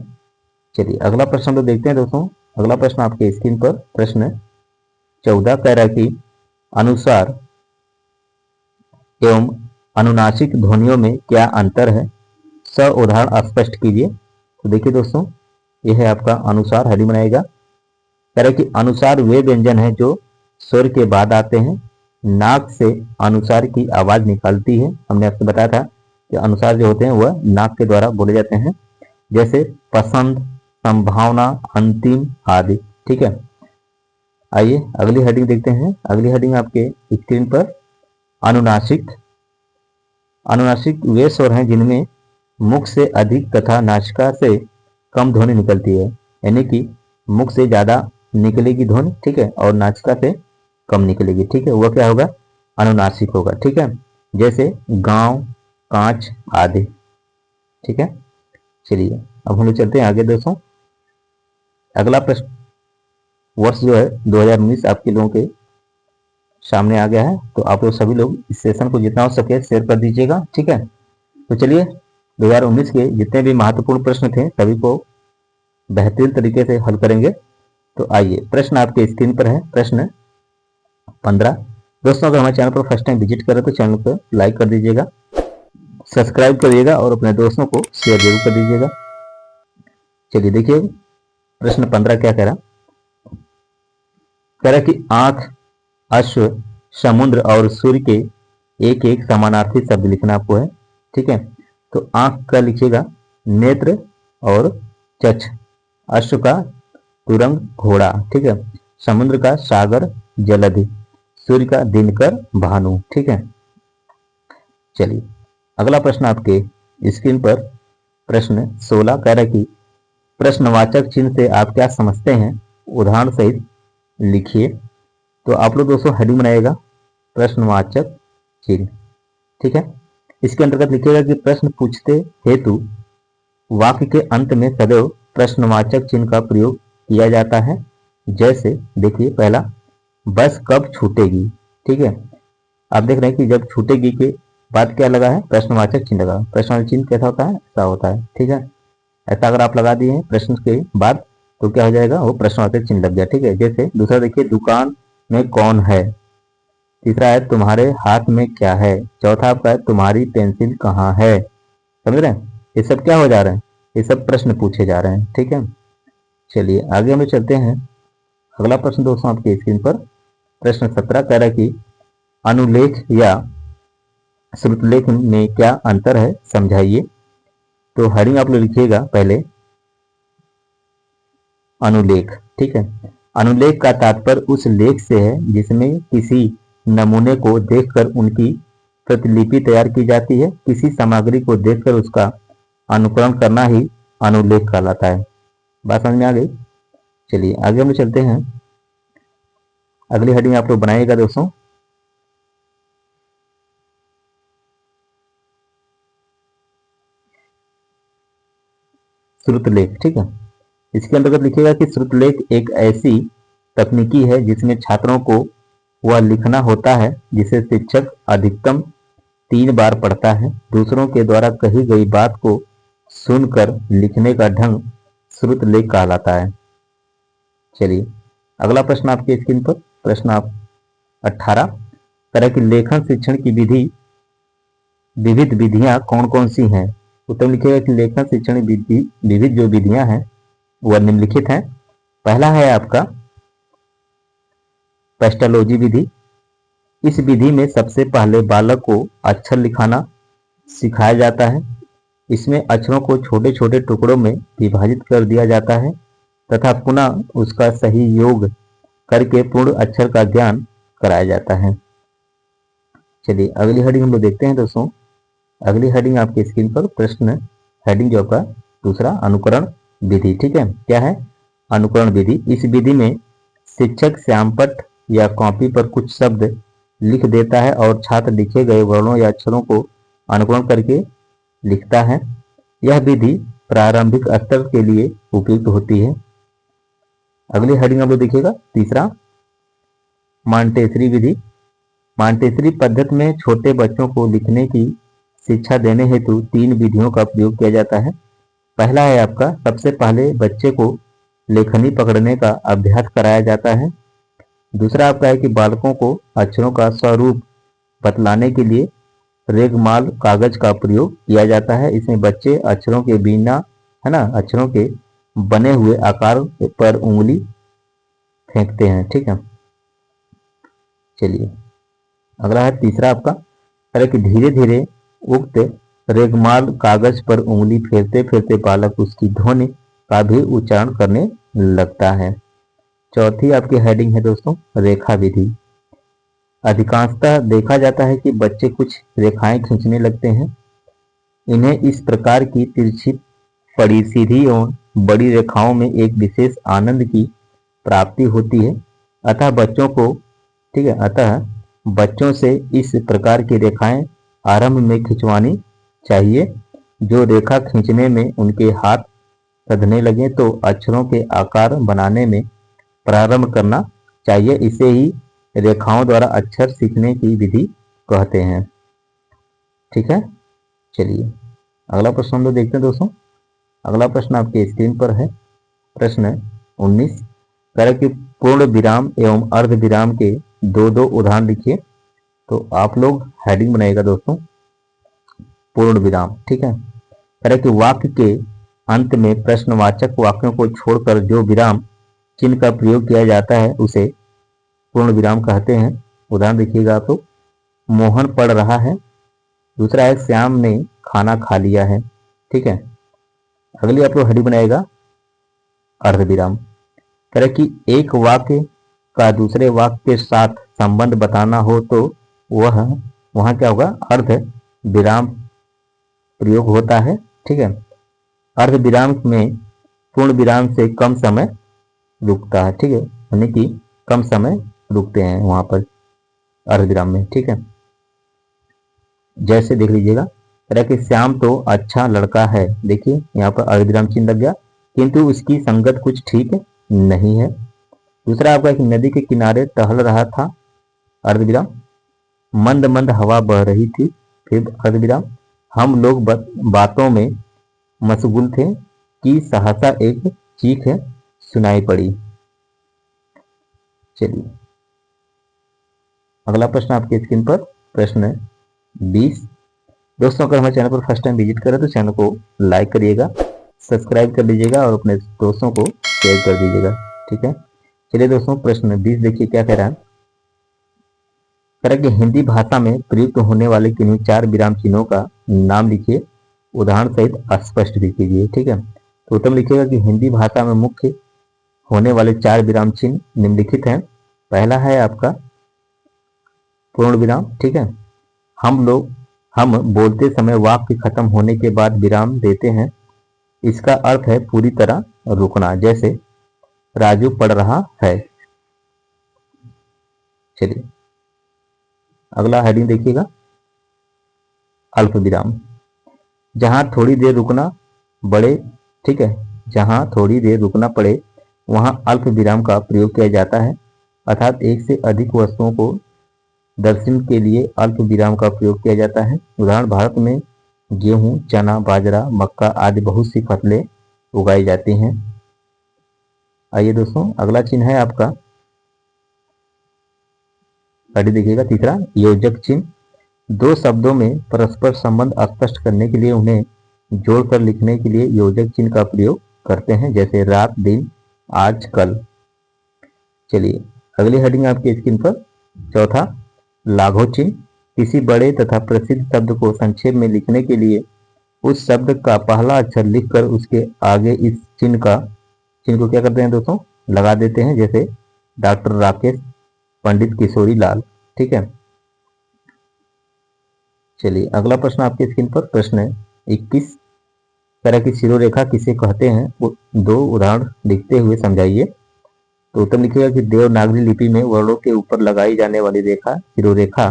चलिए अगला प्रश्न तो देखते हैं दोस्तों। अगला प्रश्न आपके स्क्रीन पर प्रश्न 14 कह रहा है कि अनुसार एवं अनुनासिक ध्वनियों में क्या अंतर है? स उदाहरण स्पष्ट कीजिए। तो देखिए दोस्तों यह है आपका अनुसार। हेडिंग बनाएगा कह रहा है कि अनुसार वे व्यंजन है जो स्वर के बाद आते हैं। नाक से अनुसार की आवाज निकालती है। हमने आपको बताया था कि अनुसार जो होते हैं वह नाक के द्वारा बोले जाते हैं। जैसे पसंद, संभावना, अंतिम आदि, ठीक है। आइए अगली हेडिंग देखते हैं। अगली हेडिंग आपके स्क्रीन पर अनुनासिक। अनुनासिक वे स्वर हैं जिनमें मुख से अधिक तथा नासिका से कम ध्वनि निकलती है, यानी कि मुख से ज्यादा निकलेगी ध्वनि, ठीक है, और नासिका से कम निकलेगी, ठीक है, वह क्या होगा? अनुनासिक होगा, ठीक है। जैसे गांव, कांच आदि, ठीक है। चलिए अब हम लोग चलते हैं आगे दोस्तों। अगला प्रश्न वर्ष जो है 2019 आपके लोगों के सामने आ गया है, तो आप लोग सभी लोग इस सेशन को जितना हो सके शेयर कर दीजिएगा, ठीक है। तो चलिए 2019 के जितने भी महत्वपूर्ण प्रश्न थे सभी को बेहतरीन तरीके से हल करेंगे। तो आइए प्रश्न आपके स्क्रीन पर है, प्रश्न 15। दोस्तों अगर हमारे चैनल पर फर्स्ट टाइम विजिट करें तो चैनल को लाइक कर दीजिएगा, सब्सक्राइब करिएगा और अपने दोस्तों को शेयर जरूर कर दीजिएगा। चलिए देखिए प्रश्न 15 क्या कह रहा कि आंख, अश्व, समुद्र और सूर्य के एक एक समानार्थी शब्द लिखना आपको है, ठीक है। तो आंख का लिखिएगा नेत्र और चक्ष, अश्व का तुरंग घोड़ा, ठीक है, समुद्र का सागर जलधि, सूर्य का दिनकर भानु, ठीक है। चलिए अगला प्रश्न आपके स्क्रीन पर प्रश्न 16 कह रहा है कि प्रश्नवाचक चिन्ह से आप क्या समझते हैं? उदाहरण सहित लिखिए। तो आप लोग दोस्तों हेडिंग बनाइएगा प्रश्नवाचक चिन्ह, ठीक है। इसके अंतर्गत लिखिएगा कि प्रश्न पूछते हेतु वाक्य के अंत में सदैव प्रश्नवाचक चिन्ह का प्रयोग किया जाता है। जैसे देखिए पहला, बस कब छूटेगी, ठीक है। आप देख रहे हैं कि जब छूटेगी के बाद क्या लगा है? प्रश्नवाचक चिन्ह लगा। प्रश्नवाचक चिन्ह कैसा होता है? ऐसा होता है, ठीक है। ऐसा अगर आप लगा दिए हैं प्रश्न के बाद तो क्या हो जाएगा? वो प्रश्नवाचक चिन्ह लग गया, ठीक है। जैसे दूसरा देखिए, दुकान में कौन है। तीसरा है तुम्हारे हाथ में क्या है। चौथा आपका है तुम्हारी पेंसिल कहाँ है। समझ रहे हैं? ये सब क्या हो जा रहे हैं? ये सब प्रश्न पूछे जा रहे हैं, ठीक है। चलिए आगे हम चलते हैं। अगला प्रश्न दोस्तों आपके स्क्रीन पर प्रश्न 17 कह रहा है कि अनुलेख या श्रुतलेख में क्या अंतर है समझाइए। तो हेडिंग आप लोग लिखिएगा पहले अनुलेख, ठीक है। अनुलेख का तात्पर्य उस लेख से है जिसमें किसी नमूने को देखकर उनकी प्रतिलिपि तैयार की जाती है। किसी सामग्री को देखकर उसका अनुकरण करना ही अनुलेख कहलाता है। बात समझ में आ गई? चलिए आगे हम चलते हैं। अगली हेडिंग आप लोग बनाइएगा दोस्तों श्रुतलेख, ठीक है। इसके अंतर्गत लिखिएगा कि श्रुतलेख एक ऐसी तकनीकी है जिसमें छात्रों को वह लिखना होता है जिसे शिक्षक अधिकतम 3 बार पढ़ता है। दूसरों के द्वारा कही गई बात को सुनकर लिखने का ढंग श्रुत लेख कहलाता है। चलिए अगला प्रश्न आपके स्क्रीन पर, प्रश्न आप 18 तरह की लेखन शिक्षण की विविध विधियां कौन कौन सी हैं। उत्तर लिखिएगा कि लेखन शिक्षण विविध जो विधियां हैं वह निम्नलिखित हैं। पहला है आपका पेस्टोलॉजी विधि। इस विधि में सबसे पहले बालक को अक्षर लिखाना सिखाया जाता है। इसमें अक्षरों को छोटे छोटे टुकड़ों में विभाजित कर दिया जाता है तथा पुनः उसका सही योग करके पूर्ण अक्षर का ज्ञान कराया जाता है। चलिए अगली हेडिंग हम लोग देखते हैं दोस्तों। अगली हेडिंग आपकी स्क्रीन पर, प्रश्न हेडिंग जो आपका दूसरा, अनुकरण विधि। ठीक है, क्या है अनुकरण विधि। इस विधि में शिक्षक श्यामपट्ट या कॉपी पर कुछ शब्द लिख देता है और छात्र लिखे गए वर्णों या अक्षरों को अनुकरण करके लिखता है। यह विधि प्रारंभिक स्तर के लिए उपयुक्त होती है। अगली हेडिंग आप लोग देखिएगा, तीसरा मॉन्टेसरी विधि। मॉन्टेसरी पद्धति में छोटे बच्चों को लिखने की शिक्षा देने हेतु 3 विधियों का प्रयोग किया जाता है। पहला है आपका, सबसे पहले बच्चे को लेखनी पकड़ने का अभ्यास कराया जाता है। दूसरा आपका है कि बालकों को अक्षरों का स्वरूप बतलाने के लिए रेगमाल कागज का प्रयोग किया जाता है। इसमें बच्चे अक्षरों के बिना, है ना, अक्षरों के बने हुए आकार पर उंगली फेंकते हैं। ठीक है, चलिए अगला है तीसरा आपका, अरे कि धीरे धीरे उक्त रेगमाल कागज पर उंगली फेरते फेरते बालक उसकी ध्वनि का भी उच्चारण करने लगता है। चौथी आपकी हेडिंग है दोस्तों, रेखा विधि। अधिकांशतः देखा जाता है कि बच्चे कुछ रेखाएं खींचने लगते हैं। इन्हें इस प्रकार की तिरछी पड़ी सीधी और बड़ी रेखाओं में एक विशेष आनंद की प्राप्ति होती है। अतः बच्चों को, ठीक है, अतः बच्चों से इस प्रकार की रेखाएं आरंभ में खिंचवानी चाहिए। जो रेखा खींचने में उनके हाथ सधने लगे तो अक्षरों के आकार बनाने में प्रारंभ करना चाहिए। इसे ही रेखाओं द्वारा अक्षर सीखने की विधि कहते हैं। ठीक है, चलिए अगला प्रश्न हम लोग देखते हैं दोस्तों। अगला प्रश्न आपके स्क्रीन पर है, प्रश्न 19 तरह की पूर्ण विराम एवं अर्ध विराम के दो उदाहरण लिखिए। तो आप लोग हेडिंग बनाइएगा दोस्तों, पूर्ण विराम। ठीक है, तरह के वाक्य के अंत में प्रश्नवाचक वाक्यों को छोड़कर जो विराम चिन्ह का प्रयोग किया जाता है उसे पूर्ण विराम कहते हैं। उदाहरण देखिएगा आप लोग, मोहन पढ़ रहा है। दूसरा है श्याम ने खाना खा लिया है। ठीक है, अगली आप लोग हेडिंग बनाएगा अर्ध विराम। तरह की एक वाक्य का दूसरे वाक्य के साथ संबंध बताना हो तो वहां क्या होगा, अर्ध विराम प्रयोग होता है। ठीक है, अर्ध विराम में पूर्ण विराम से कम समय रुकता है। ठीक है, यानी कि कम समय रुकते हैं वहां पर अर्ध विराम में। ठीक है, जैसे देख लीजिएगा, तरह कि श्याम तो अच्छा लड़का है। देखिए यहाँ पर अर्ध विराम चिन्ह लग गया, किंतु उसकी संगत कुछ ठीक नहीं है। दूसरा आपका कि नदी के किनारे टहल रहा था, अर्ध विराम। मंद मंद हवा बह रही थी, फिर अर्ध विराम। हम लोग बातों में मशगूल थे कि सहसा एक चीख सुनाई पड़ी। चलिए अगला प्रश्न आपके स्क्रीन पर, प्रश्न 20। दोस्तों अगर हमारे चैनल पर फर्स्ट टाइम विजिट करें तो चैनल को लाइक करिएगा, सब्सक्राइब कर लीजिएगा और अपने दोस्तों को शेयर कर दीजिएगा। ठीक है, चलिए दोस्तों प्रश्न 20 देखिए क्या कह रहा है। तरह की हिंदी भाषा में प्रयुक्त होने वाले किन्हीं 4 विराम चिन्हों का नाम लिखिए, उदाहरण सहित स्पष्ट भी कीजिए। ठीक है, तो उत्तर लिखिएगा कि हिंदी भाषा में मुख्य होने वाले 4 विराम चिन्ह निम्नलिखित हैं। पहला है आपका पूर्ण विराम। ठीक है, हम बोलते समय वाक्य खत्म होने के बाद विराम देते हैं। इसका अर्थ है पूरी तरह रुकना, जैसे राजू पढ़ रहा है। चलिए अगला हेडिंग देखिएगा, अल्प विराम। जहां थोड़ी देर रुकना बड़े, ठीक है, जहां थोड़ी देर रुकना पड़े वहां अल्प विराम का प्रयोग किया जाता है। अर्थात एक से अधिक वस्तुओं को दर्शन के लिए अल्प विराम का प्रयोग किया जाता है। उदाहरण, भारत में गेहूं, चना, बाजरा, मक्का आदि बहुत सी फसलें उगाई जाती हैं। आइए दोस्तों, अगला चिन्ह है आपका, पढ़िए देखिएगा, तीसरा योजक चिन्ह। दो शब्दों में परस्पर संबंध स्पष्ट करने के लिए उन्हें जोड़कर लिखने के लिए योजक चिन्ह का प्रयोग करते हैं, जैसे रात, दिन, आज, कल। चलिए अगली हेडिंग आपकी स्क्रीन पर, चौथा लाघव चिन्ह। किसी बड़े तथा प्रसिद्ध शब्द को संक्षेप में लिखने के लिए उस शब्द का पहला अक्षर लिखकर उसके आगे इस चिन्ह को क्या करते हैं दोस्तों, लगा देते हैं, जैसे डॉक्टर राकेश, पंडित किशोरी लाल। ठीक है। चलिए अगला प्रश्न आपकी स्क्रीन पर, प्रश्न है 21, तरह की शिरोरेखा किसे कहते हैं, वो दो उदाहरण लिखते हुए समझाइए। तो उत्तर लिखिएगा कि देवनागरी लिपि में वर्णों के ऊपर लगाई जाने वाली रेखा शिरोरेखा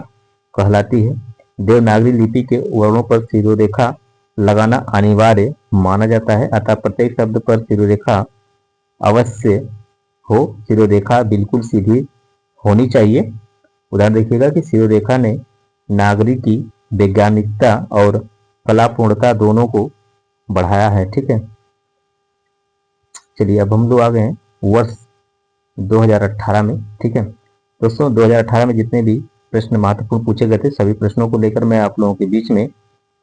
कहलाती है। देवनागरी लिपि के वर्णों पर शिरोरेखा लगाना अनिवार्य माना जाता है, अतः प्रत्येक शब्द पर शिरोरेखा अवश्य हो। शिरोरेखा बिल्कुल सीधी होनी चाहिए। उदाहरण देखिएगा कि शिरोरेखा ने नागरी की वैज्ञानिकता और कलापूर्णता दोनों को बढ़ाया है। ठीक है। चलिए अब हम लोग आ गए हैं वर्ष 2018 में। ठीक है दोस्तों, 2018 में जितने भी प्रश्न महत्वपूर्ण पूछे गए थे, सभी प्रश्नों को लेकर मैं आप लोगों के बीच में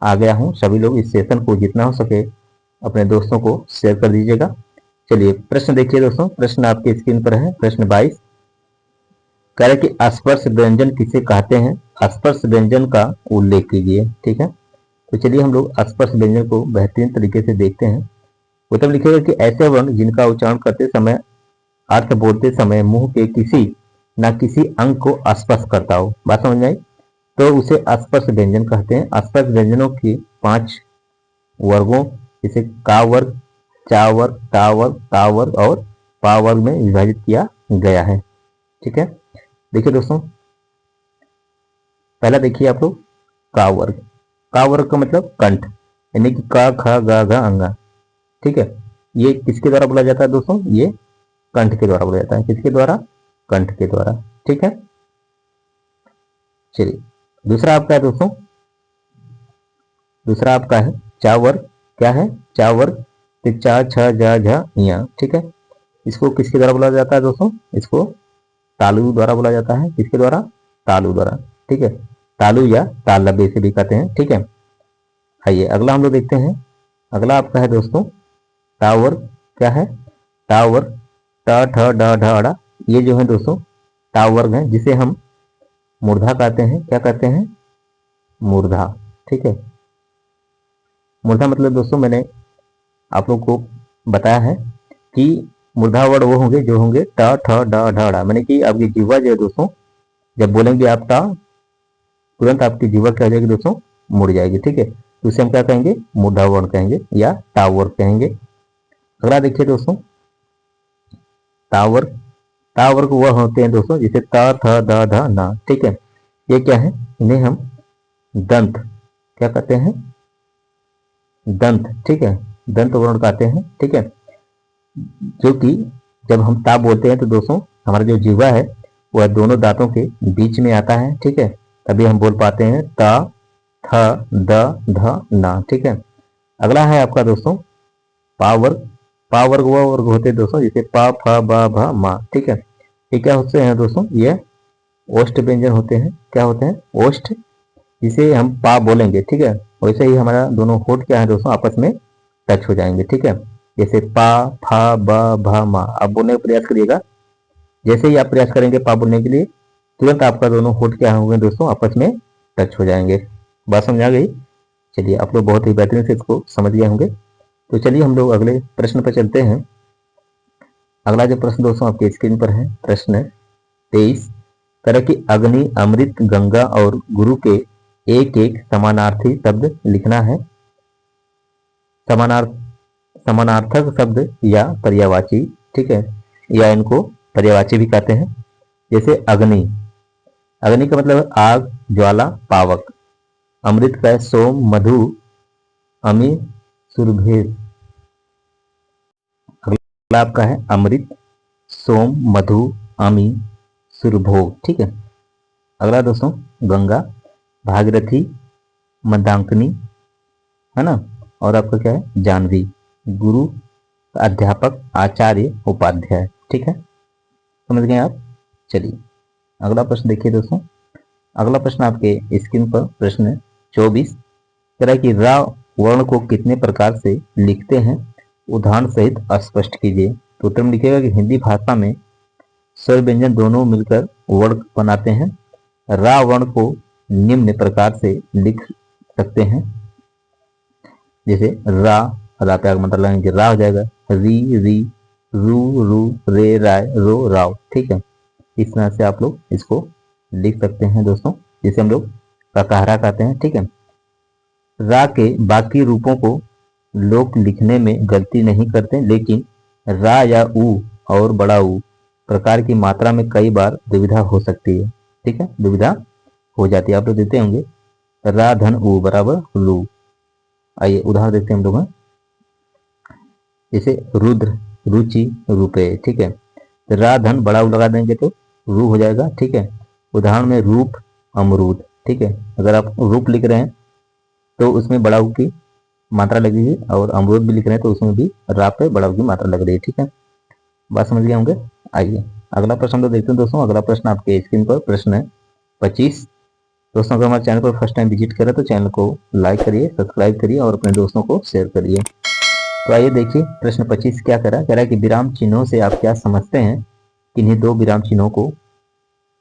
आ गया हूं। सभी लोग इस सेशन को जितना हो सके अपने दोस्तों को शेयर कर दीजिएगा। चलिए प्रश्न देखिए दोस्तों, प्रश्न आपके स्क्रीन पर है, प्रश्न 22, कह रहे कि स्पर्श व्यंजन किसे कहते हैं, स्पर्श व्यंजन का उल्लेख कीजिए। ठीक है, तो चलिए हम लोग स्पर्श व्यंजन को बेहतरीन तरीके से देखते हैं। उत्तर लिखिएगा कि ऐसे वर्ण जिनका उच्चारण करते समय, अर्थ बोलते समय मुंह के किसी न किसी अंग को स्पर्श करता हो, बात समझ में आई, तो उसे स्पर्श व्यंजन कहते हैं। स्पर्श व्यंजनों के 5 वर्गों, जैसे का वर्ग, चा वर्ग, टा वर्ग, ता वर्ग और पा वर्ग में विभाजित किया गया है। ठीक है, देखिए दोस्तों, पहला देखिए आप लोग का वर्ग। का वर्ग का मतलब कंठ, यानी कि का, ख, ग, घ, अंगा। ठीक है, ये किसके द्वारा बोला जाता है दोस्तों, ये कंठ के द्वारा बोला जाता है। किसके द्वारा, कंठ के द्वारा। ठीक है, चलिए दूसरा आपका है दोस्तों, दूसरा आपका है चा वर्ग। क्या है, चा वर्ग, चा, छ, जा, झ, या। ठीक है, इसको किसके द्वारा बोला जाता है दोस्तों, इसको तालु द्वारा बोला जाता है। किसके द्वारा, तालु द्वारा। ठीक है, तालु या तालव्य से भी कहते हैं। ठीक है, आइए अगला हम लोग देखते हैं। अगला आपका है दोस्तों टावर। क्या है, टावर, ट, ठ, ड, ढ, अड़ा, ये जो है दोस्तों टावर्ग है, जिसे हम मूर्धा कहते हैं। क्या कहते हैं, मूर्धा। ठीक है, मूर्धा मतलब दोस्तों मैंने आप लोग को बताया है कि मूर्धा वर्ड वो होंगे जो होंगे ट, ठ, ड, ढ, अड़ा, मैंने कि आपकी जीवा जो है दोस्तों, जब बोलेंगे आप टा, तुरंत आपकी जीवा क्या हो जाएगी दोस्तों, मुड़ जाएगी। ठीक है, तो उसे हम क्या कहेंगे, मूर्धा वर्ण कहेंगे या टावर कहेंगे। अगला देखिए दोस्तों टावर। टावर को वह होते हैं दोस्तों जिसे त, थ, द, ध, न। ठीक है, ये क्या है, इन्हें हम दंत क्या कहते हैं, दंत। ठीक है, दंत वर्ण कहते हैं। ठीक है, जो कि जब हम ता बोलते हैं तो दोस्तों हमारा जो जीवा है वह दोनों दांतों के बीच में आता है। ठीक है, तभी हम बोल पाते हैं ता, थ, द, ध, न। ठीक है, अगला है आपका दोस्तों पावर्ग। पावर्ग वह वर्ग होते हैं दोस्तों जिसे पा, फ, ब, भ, मा। ठीक है, ये क्या होते हैं दोस्तों, ये ओष्ठ व्यंजन होते हैं। क्या होते हैं, ओष्ठ, जिसे हम पा बोलेंगे। ठीक है, वैसे ही हमारा दोनों होठ क्या है दोस्तों आपस में टच हो जाएंगे। ठीक है, जैसे पा, फा, ब, भ, मा। आप बोलने का प्रयास करिएगा, जैसे ही आप प्रयास करेंगे पा बोलने के लिए, तुरंत आपका दोनों होठ क्या होंगे दोस्तों, आपस में टच हो जाएंगे। बात समझ आ गई। चलिए आप लोग बहुत ही बेहतरीन से इसको समझ गए होंगे। तो चलिए हम लोग अगले प्रश्न पर चलते हैं। अगला जो प्रश्न दोस्तों आपके स्क्रीन पर है, प्रश्न 23, तरह की अग्नि, अमृत, गंगा और गुरु के एक एक समानार्थी शब्द लिखना है। समानार्थ समानार्थक शब्द या पर्यायवाची। ठीक है, या इनको पर्यायवाची भी कहते हैं। जैसे अग्नि, अग्नि का मतलब आग, ज्वाला, पावक। अमृत का है सोम, मधु, अमी, सुरभेद। अगला आपका है अमृत, सोम, मधु, अमी, सुरभोग। ठीक है। अगला दोस्तों गंगा, भागीरथी, मंदाकिनी, है ना, और आपका क्या है जानवी। गुरु, अध्यापक, आचार्य, उपाध्याय। ठीक है, समझ गए आप। चलिए अगला प्रश्न देखिए दोस्तों। अगला प्रश्न आपके स्क्रीन पर प्रश्न 24 कह रहा है कि रा वर्ण को कितने प्रकार से लिखते हैं, उदाहरण सहित स्पष्ट कीजिए। तो उत्तर में लिखिएगा कि हिंदी भाषा में स्वर व्यंजन दोनों मिलकर वर्ण बनाते हैं। रा वर्ण को निम्न प्रकार से लिख सकते हैं, जैसे रा, रा पे मतलब लगेंगे रा हो जाएगा, री री, रू रू, रे राय, रो राव। ठीक है, इस तरह से आप लोग इसको लिख सकते हैं दोस्तों, जिसे हम लोग ककहरा कहते हैं। ठीक है। रा के बाकी रूपों को लोग लिखने में गलती नहीं करते, लेकिन रा या ऊ और बड़ा ऊ प्रकार की मात्रा में कई बार दुविधा हो सकती है। ठीक है, दुविधा हो जाती है। आप लोग देते होंगे रा धन ऊ बराबर लू। आइए उदाहरण देखते हैं हम लोग, जैसे रुद्र, रुचि, रुपए। ठीक है, रा धन बड़ा ऊ लगा देंगे तो रू हो जाएगा। ठीक है, उदाहरण में रूप, अमरूद। ठीक है, अगर आप रूप लिख रहे हैं तो उसमें बड़ा ऊ की मात्रा लगेगी, और अमरूद भी लिख रहे हैं तो उसमें भी रा पे बड़ा ऊ की मात्रा लग रही है। ठीक है, बात समझ गए होंगे। आइए अगला प्रश्न तो देखते हैं दोस्तों। अगला प्रश्न आपके स्क्रीन पर प्रश्न है 25। दोस्तों अगर हमारे चैनल पर फर्स्ट टाइम विजिट करें तो चैनल को लाइक करिए, सब्सक्राइब करिए और अपने दोस्तों को शेयर करिए। तो आइए देखिए प्रश्न 25 क्या कह रहा है कि विराम चिन्हों से आप क्या समझते हैं। किन्हीं दो विराम चिन्हों को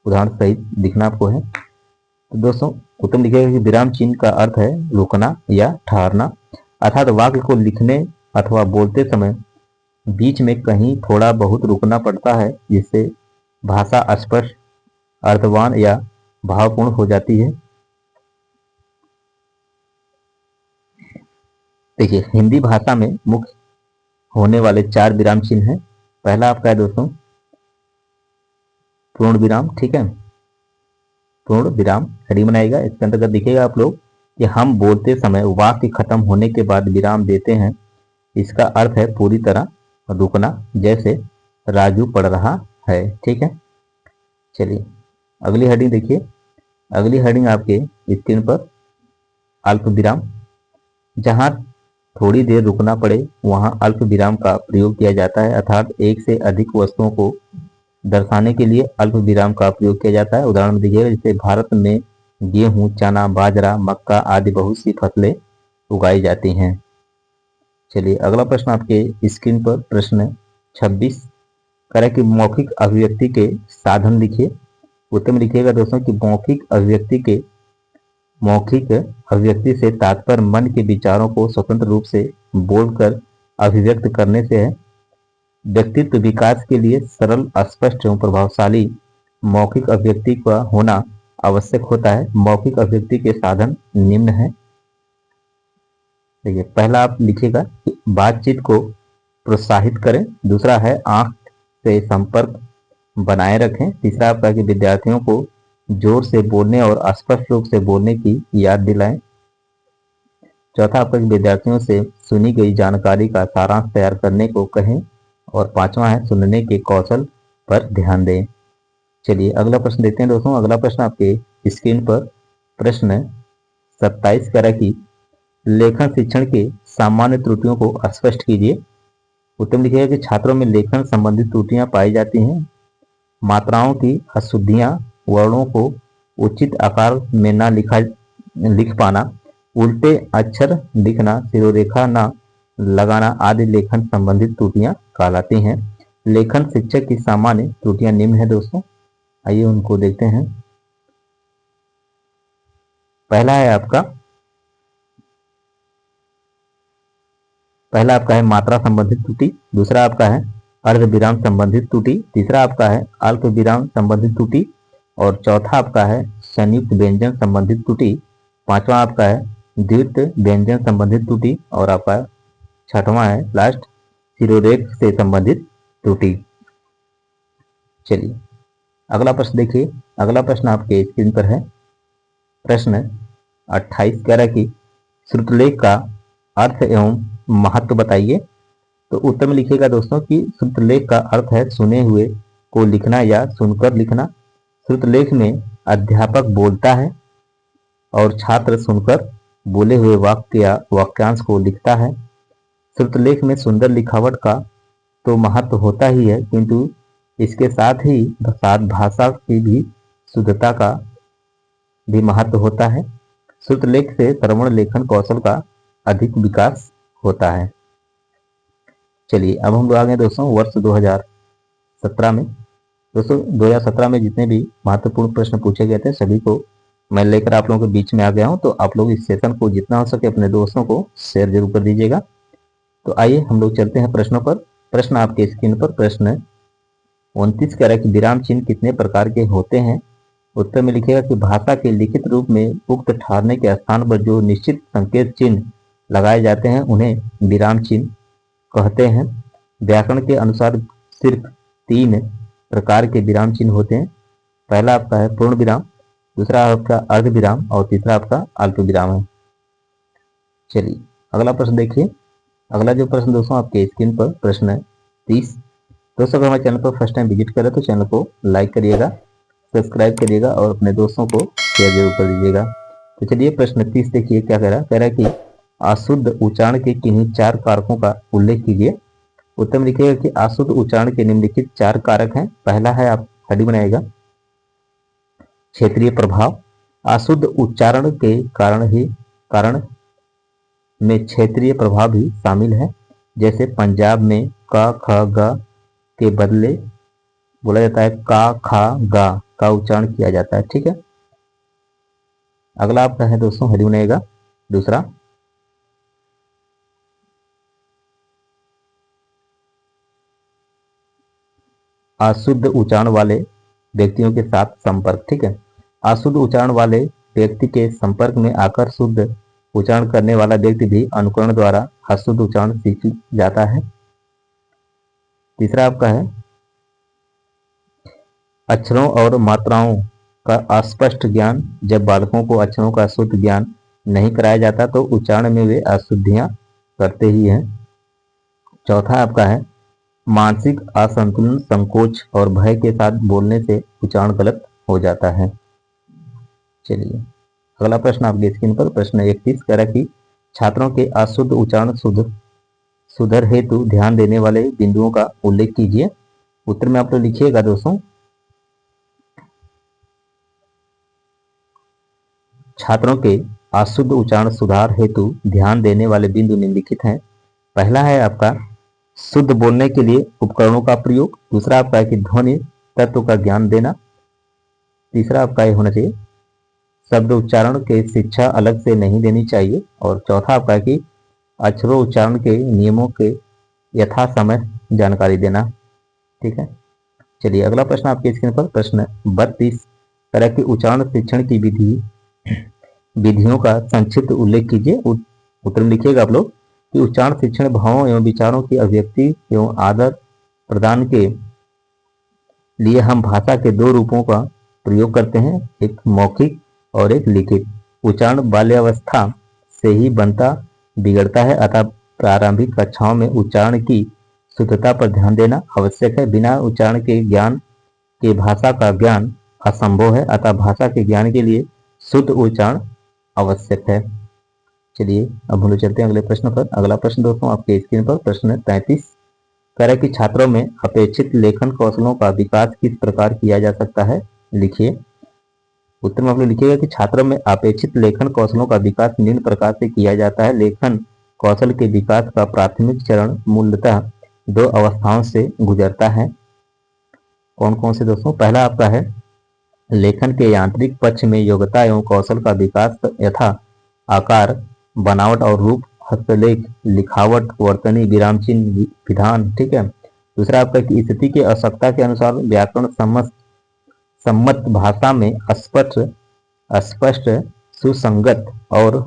उदाहरण सहित लिखना आपको है। तो दोस्तों उत्तर लिखिएगा कि विराम चिन्ह का अर्थ है रुकना या ठहरना, अर्थात वाक्य को लिखने अथवा बोलते समय बीच में कहीं थोड़ा बहुत रुकना पड़ता है, जिससे भाषा स्पष्ट, अर्थवान या भावपूर्ण हो जाती है। देखिए हिंदी भाषा में मुख्य होने वाले 4 विराम चिन्ह हैं। पहला आपका है दोस्तों पूर्ण विराम। ठीक है, पूर्ण विराम हेडिंग बनाएगा, इसके अंतर्गत दिखेगा आप लोग कि हम बोलते समय वाक्य खत्म होने के बाद विराम देते हैं। इसका अर्थ है पूरी तरह रुकना, जैसे राजू पढ़ रहा है। ठीक है, चलिए अगली हेडिंग देखिए। अगली हेडिंग आपके स्क्रीन पर अल्प विराम। जहां थोड़ी देर रुकना पड़े वहां अल्प विराम का प्रयोग किया जाता है, अर्थात एक से अधिक वस्तुओं को दर्शाने के लिए अल्प विराम का प्रयोग किया जाता है। उदाहरण दीजिए, जैसे भारत में गेहूं, चना, बाजरा, मक्का आदि बहुत सी फसलें उगाई जाती हैं। चलिए अगला प्रश्न आपके स्क्रीन पर प्रश्न 26 करें कि मौखिक अभिव्यक्ति के साधन लिखिए। उत्तर में लिखिएगा दोस्तों कि मौखिक अभिव्यक्ति से तात्पर्य मन के विचारों को स्वतंत्र रूप से बोलकर अभिव्यक्त करने से है। व्यक्तित्व विकास के लिए सरल, स्पष्ट एवं प्रभावशाली मौखिक अभिव्यक्ति का होना आवश्यक होता है। मौखिक अभिव्यक्ति के साधन निम्न है। देखिए पहला आप लिखिएगा कि बातचीत को प्रोत्साहित करें। दूसरा है आंख से संपर्क बनाए रखें। तीसरा आपका कि विद्यार्थियों को जोर से बोलने और स्पष्ट रूप से बोलने की याद दिलाएं। चौथा आपका कि विद्यार्थियों से सुनी गई जानकारी का सारांश तैयार करने को कहें। और पांचवा है सुनने के कौशल पर ध्यान दें। चलिए अगला प्रश्न देखते हैं दोस्तों। अगला प्रश्न आपके स्क्रीन पर प्रश्न 27 कह रहा है कि लेखन शिक्षण के सामान्य त्रुटियों को स्पष्ट कीजिए। उत्तर में लिखिएगा कि छात्रों में लेखन संबंधित त्रुटियां पाई जाती हैं। मात्राओं की अशुद्धियां, वर्णों को उचित आकार में ना लिख पाना, उल्टे अक्षर लिखना, सिरोरेखा ना लगाना आदि लेखन संबंधित त्रुटियां कहलाती हैं। लेखन शिक्षक की सामान्य त्रुटियां निम्न है दोस्तों, आइए उनको देखते हैं। पहला आपका है मात्रा संबंधित त्रुटि। दूसरा आपका है अर्ध विराम संबंधित त्रुटि। तीसरा आपका है अल्प विराम संबंधित त्रुटि। और चौथा आपका है संयुक्त व्यंजन संबंधित त्रुटि। पांचवा आपका है द्वितीय व्यंजन संबंधित त्रुटि। और आपका छठवां है लास्ट सिरोरेख से संबंधित त्रुटि। चलिए अगला प्रश्न देखिए। अगला प्रश्न आपके स्क्रीन पर है प्रश्न 28 कह रहा है कि श्रुतलेख का अर्थ एवं महत्व बताइए। तो उत्तर में लिखिएगा दोस्तों कि श्रुतलेख का अर्थ है सुने हुए को लिखना या सुनकर लिखना। श्रुतलेख में अध्यापक बोलता है और छात्र सुनकर बोले हुए वाक्य या वाक्यांश को लिखता है। श्रुतलेख में सुंदर लिखावट का तो महत्व होता ही है, किंतु इसके साथ ही भाषा की भी शुद्धता का भी महत्व होता है। श्रुतलेख से श्रवण लेखन कौशल का अधिक विकास होता है। चलिए अब हम लोग आ गए दोस्तों वर्ष 2017 में। दोस्तों 2017 में जितने भी महत्वपूर्ण प्रश्न पूछे गए थे सभी को मैं लेकर आप लोगों के बीच में आ गया हूं, तो आप लोग इस सेशन को जितना हो सके अपने दोस्तों को शेयर जरूर कर दीजिएगा। तो आइए हम लोग चलते हैं प्रश्नों पर। प्रश्न आपके स्क्रीन पर प्रश्न 29 कह रहा है कि विराम चिन्ह कितने प्रकार के होते हैं। उत्तर में लिखेगा कि भाषा के लिखित रूप में उक्त ठहरने के स्थान पर जो निश्चित संकेत चिन्ह लगाए जाते हैं उन्हें विराम चिन्ह कहते हैं। व्याकरण के अनुसार सिर्फ 3 प्रकार के विराम चिन्ह होते हैं। पहला आपका है पूर्ण विराम, दूसरा आपका अर्ध विराम और तीसरा आपका अल्प विराम है। चलिए अगला प्रश्न देखिए। अगला जो प्रश्न दोस्तों आपके स्क्रीन पर प्रश्न 30। दोस्तों अगर हमारे चैनल पर फर्स्ट टाइम विजिट करें तो चैनल को लाइक करिएगा, सब्सक्राइब करिएगा और अपने दोस्तों को शेयर जरूर कर दीजिएगा। तो चलिए प्रश्न 30 देखिए क्या कह रहा है कि अशुद्ध उच्चारण के किन्हीं 4 कारकों का उल्लेख कीजिए। उत्तर में लिखिएगा कि अशुद्ध उच्चारण के निम्नलिखित 4 कारक हैं। पहला है, आप हेडिंग बनाएगा, क्षेत्रीय प्रभाव। अशुद्ध उच्चारण के कारण में क्षेत्रीय प्रभाव भी शामिल है। जैसे पंजाब में क ख ग के बदले बोला जाता है का खा गा का उच्चारण किया जाता है। ठीक है। अगला आपका है दोस्तों हेडिंग बनाएगा दूसरा, अशुद्ध उच्चारण वाले व्यक्तियों के साथ संपर्क। ठीक है। अशुद्ध उच्चारण वाले व्यक्ति के संपर्क में आकर शुद्ध उच्चारण करने वाला व्यक्ति भी अनुकरण द्वारा अशुद्ध उच्चारण सीख जाता है। तीसरा आपका है, अक्षरों और मात्राओं का अस्पष्ट ज्ञान। जब बालकों को अक्षरों का शुद्ध ज्ञान नहीं कराया जाता तो उच्चारण में वे अशुद्धियां करते ही हैं। चौथा आपका है, मानसिक असंतुलन, संकोच और भय के साथ बोलने से उच्चारण गलत हो जाता है। चलिए अगला प्रश्न आपके स्क्रीन पर प्रश्न 31 कह रहा है कि छात्रों के अशुद्ध उच्चारण सुधर हेतु ध्यान देने वाले बिंदुओं का उल्लेख कीजिए। उत्तर में आप लोग लिखिएगा दोस्तों, छात्रों के अशुद्ध उच्चारण सुधार हेतु ध्यान देने वाले बिंदु निम्नलिखित हैं। पहला है आपका शुद्ध बोलने के लिए उपकरणों का प्रयोग। दूसरा आपका है कि ध्वनि तत्व का ज्ञान देना। तीसरा आपका होना चाहिए शब्द उच्चारण के शिक्षा अलग से नहीं देनी चाहिए। और चौथा आपका है कि अक्षरों उच्चारण के नियमों के यथा समय जानकारी देना। ठीक है। चलिए अगला प्रश्न आपके स्क्रीन पर प्रश्न 32 तरह के उच्चारण शिक्षण की विधियों का संक्षिप्त उल्लेख कीजिए। उत्तर में लिखिएगा आप लोग कि उच्चारण शिक्षण भावों एवं विचारों की अभिव्यक्ति एवं आदर प्रदान के लिए हम भाषा के 2 रूपों का प्रयोग करते हैं, एक मौखिक और एक लिखित। उच्चारण बाल्यावस्था से ही बनता बिगड़ता है, अतः प्रारंभिक कक्षाओं में उच्चारण की शुद्धता पर ध्यान देना आवश्यक है। बिना उच्चारण के ज्ञान के भाषा का ज्ञान असंभव है, अतः भाषा के ज्ञान के लिए शुद्ध उच्चारण आवश्यक है। चलिए अब हम लोग चलते हैं अगले प्रश्न पर। अगला प्रश्न दोस्तों आपके स्क्रीन पर प्रश्न 33 कह रहा है कि छात्रों में अपेक्षित लेखन कौशलों का विकास किस प्रकार किया जा सकता है, लिखिए। उत्तर में आप लोग लिखिएगा कि छात्रों में अपेक्षित लेखन कौशलों का विकास निम्न प्रकार से किया जाता है। लेखन कौशल के विकास का प्राथमिक चरण मूलतः 2 अवस्थाओं से गुजरता है। कौन कौन से दोस्तों? पहला आपका है लेखन के यांत्रिक पक्ष में योग्यता एवं कौशल का विकास यथा आकार, बनावट और रूप, हस्तलेख, लिखावट, वर्तनी, विराम चिन्ह, विधान। ठीक है। दूसरा आपका कि स्थिति की आवश्यकता के अनुसार व्याकरण सम्मत भाषा में स्पष्ट, सुसंगत और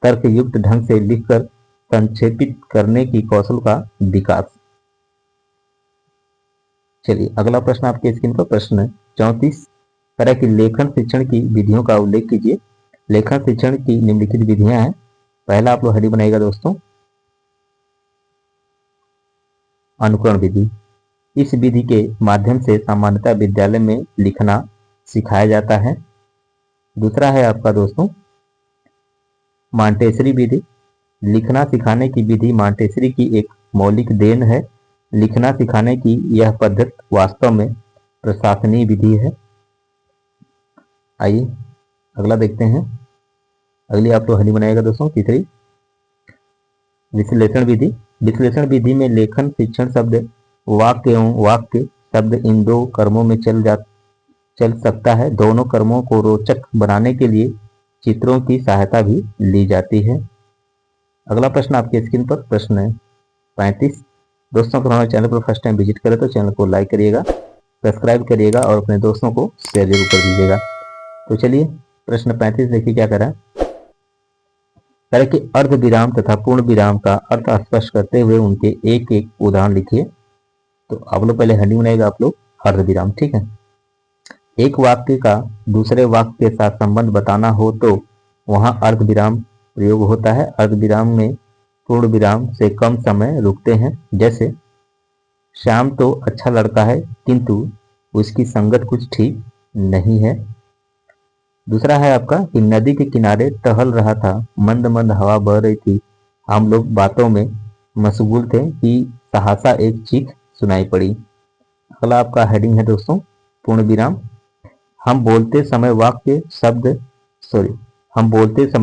तर्कयुक्त ढंग से लिखकर संक्षेपित करने की कौशल का विकास। चलिए अगला प्रश्न आपके स्क्रीन पर प्रश्न 34 तरह की लेखन शिक्षण की विधियों का उल्लेख कीजिए। लेखन शिक्षण की निम्नलिखित विधियां हैं। पहला आप लोग हेडिंग बनाइएगा दोस्तों, अनुकरण विधि। इस विधि के माध्यम से सामान्यतः विद्यालय में लिखना सिखाया जाता है। दूसरा है आपका दोस्तों मॉन्टेसरी विधि। लिखना सिखाने की विधि मॉन्टेसरी की एक मौलिक देन है। लिखना सिखाने की यह पद्धति वास्तव में प्रशासनीय विधि है। आइए अगला देखते हैं। अगली आप लोग हेडिंग बनाएगा दोस्तों तीसरी, विश्लेषण विधि। विश्लेषण विधि में लेखन शिक्षण शब्द वाक्य एवं वाक्य शब्द इन दो कर्मों में चल सकता है। दोनों कर्मों को रोचक बनाने के लिए चित्रों की सहायता भी ली जाती है। अगला प्रश्न आपके स्क्रीन पर प्रश्न है 35। दोस्तों अगर हमारे चैनल पर फर्स्ट टाइम विजिट करें तो चैनल को लाइक करिएगा, सब्सक्राइब करिएगा और अपने दोस्तों को शेयर जरूर कर दीजिएगा। तो चलिए प्रश्न 35 देखिए क्या कह रहा है। कह रहा कि अर्ध विराम तथा पूर्ण विराम का अर्थ स्पष्ट करते हुए उनके एक एक उदाहरण लिखिए। तो आप लोग पहले हेडिंग बनाएगा आप लोग अर्ध विराम, ठीक है। एक वाक्य का दूसरे वाक्य के साथ संबंध बताना हो तो वहां अर्ध विराम प्रयोग होता है। अर्ध विराम में पूर्ण विराम से कम समय रुकते हैं। जैसे श्याम तो अच्छा लड़का है किंतु उसकी संगत कुछ ठीक नहीं है। दूसरा है आपका कि नदी के किनारे टहल रहा था, मंद मंद हवा बह रही थी, हम लोग बातों में मशगूल थे कि सहसा एक चीख सुनाई पड़ी। अगला आपका हेडिंग है दोस्तों पूर्ण विराम। हम बोलते समय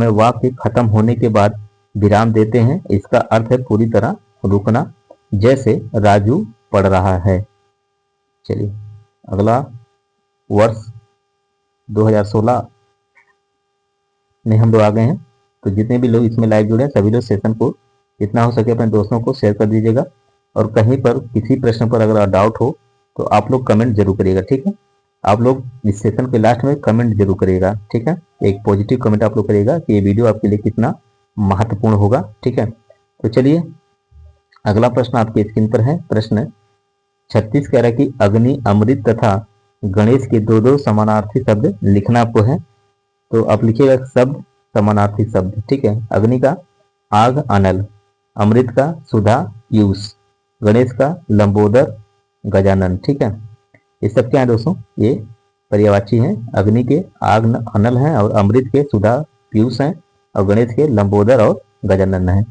वाक्य खत्म होने के बाद विराम देते हैं। इसका अर्थ है पूरी तरह रुकना, जैसे राजू पढ़ रहा है। चलिए अगला वर्ष 2016 में हम लोग आ गए हैं। तो जितने भी लोग इसमें लाइव जुड़े हैं सभी लोग सेशन को जितना हो सके अपने दोस्तों को शेयर कर दीजिएगा। और कहीं पर किसी प्रश्न पर अगर डाउट हो तो आप लोग कमेंट जरूर करिएगा, ठीक है। आप लोग इस सेशन के लास्ट में कमेंट जरूर करिएगा, ठीक है। एक पॉजिटिव कमेंट आप लोग करिएगा कि ये वीडियो आपके लिए कितना महत्वपूर्ण होगा, ठीक है। तो चलिए अगला प्रश्न आपके स्क्रीन पर है। प्रश्न 36 कह रहा है कि अग्नि, अमृत तथा गणेश के दो दो समानार्थी शब्द लिखना आपको है। तो आप लिखिएगा शब्द समानार्थी शब्द, ठीक है। अग्नि का आग अनल, अमृत का सुधा पीयूष, गणेश का लंबोदर गजानन, ठीक है। ये सब क्या है दोस्तों, ये पर्यायवाची हैं। अग्नि के आग अनल हैं और अमृत के सुधा पीयूष हैं और गणेश के लंबोदर और गजानन हैं।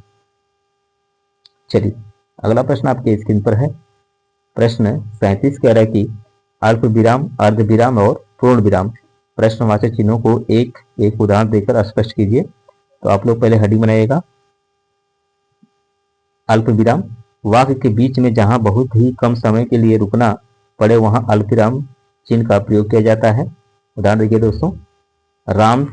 चलिए अगला प्रश्न आपके स्क्रीन पर है। प्रश्न 37 कह रहा है कि अल्प विराम, अर्ध विराम और पूर्ण विराम प्रश्नवाचक चिन्हों को एक एक उदाहरण देकर स्पष्ट कीजिए। तो आप लोग पहले हेडिंग बनाइएगा अल्प विराम। वाक्य के बीच में जहां बहुत ही कम समय के लिए रुकना पड़े वहां अल्प विराम चिन्ह का प्रयोग किया जाता है। उदाहरण देखिए दोस्तों, राम,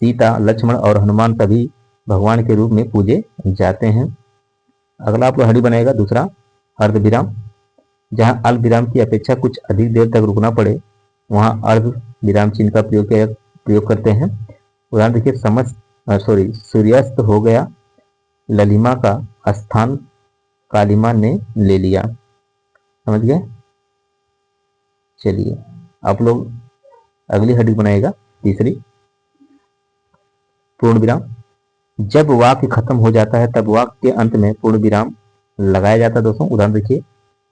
सीता, लक्ष्मण और हनुमान सभी भगवान के रूप में पूजे जाते हैं। अगला आप लोग हेडिंग बनाएगा दूसरा अर्ध विराम। जहां अल्प विराम की अपेक्षा कुछ अधिक देर तक रुकना पड़े वहां अर्ध विराम चिन्ह का प्रयोग करते हैं। उदाहरण देखिए, सूर्यास्त हो गया, ललिमा का स्थान कालिमा ने ले लिया। समझ गए। चलिए आप लोग अगली हेडिंग बनाएगा तीसरी पूर्ण विराम। जब वाक्य खत्म हो जाता है तब वाक्य के अंत में पूर्ण विराम लगाया जाता है दोस्तों। उदाहरण देखिए,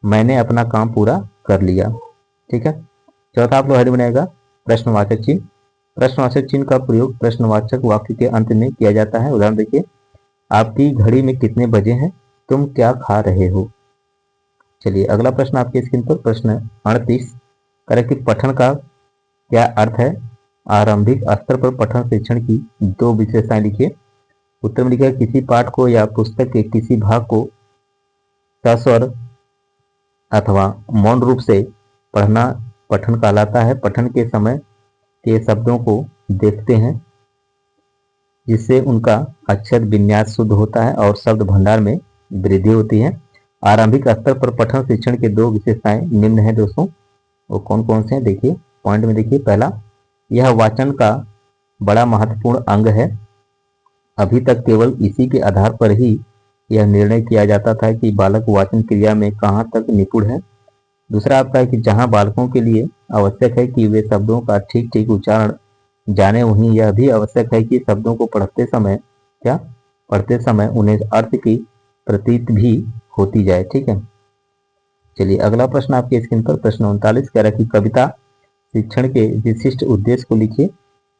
मैंने अपना काम पूरा कर लिया, ठीक है। चौथा आप लोग हेडिंग बनाएगा प्रश्नवाचक चिन्ह। प्रश्नवाचक चिन्ह का प्रयोग प्रश्नवाचक वाक्य के अंत में किया जाता है। उदाहरण देखिए, आपकी घड़ी में कितने बजे हैं, तुम क्या खा रहे हो। चलिए अगला प्रश्न आपके स्क्रीन पर प्रश्न 38 करें कि पठन का क्या अर्थ है। आरंभिक स्तर पर पठन शिक्षण की दो विशेषताएं लिखिए। उत्तर में लिखा है किसी पाठ को या पुस्तक के किसी भाग को सस्वर अथवा मौन रूप से पढ़ना पठन कहलाता है। पठन के समय के शब्दों को देखते हैं जिससे उनका अक्षर विन्यास शुद्ध होता है और शब्द भंडार में वृद्धि होती है। आरंभिक स्तर पर पठन शिक्षण के दो विशेषताएं निम्न है दोस्तों। वो कौन कौन से हैं देखिए, पॉइंट में देखिए। पहला, यह वाचन का बड़ा महत्वपूर्ण अंग है। अभी तक केवल इसी के आधार पर ही यह निर्णय किया जाता था कि बालक वाचन क्रिया में कहाँ तक निपुण है। दूसरा आपका है कि जहां बालकों के लिए आवश्यक है कि वे शब्दों का ठीक ठीक उच्चारण जाने, वहीं यह भी आवश्यक है कि शब्दों को पढ़ते समय उन्हें अर्थ की प्रतीत भी होती जाए, ठीक है। चलिए अगला प्रश्न आपके स्क्रीन पर प्रश्न 39 कह रहा है कि कविता शिक्षण के विशिष्ट उद्देश्य को लिखिए।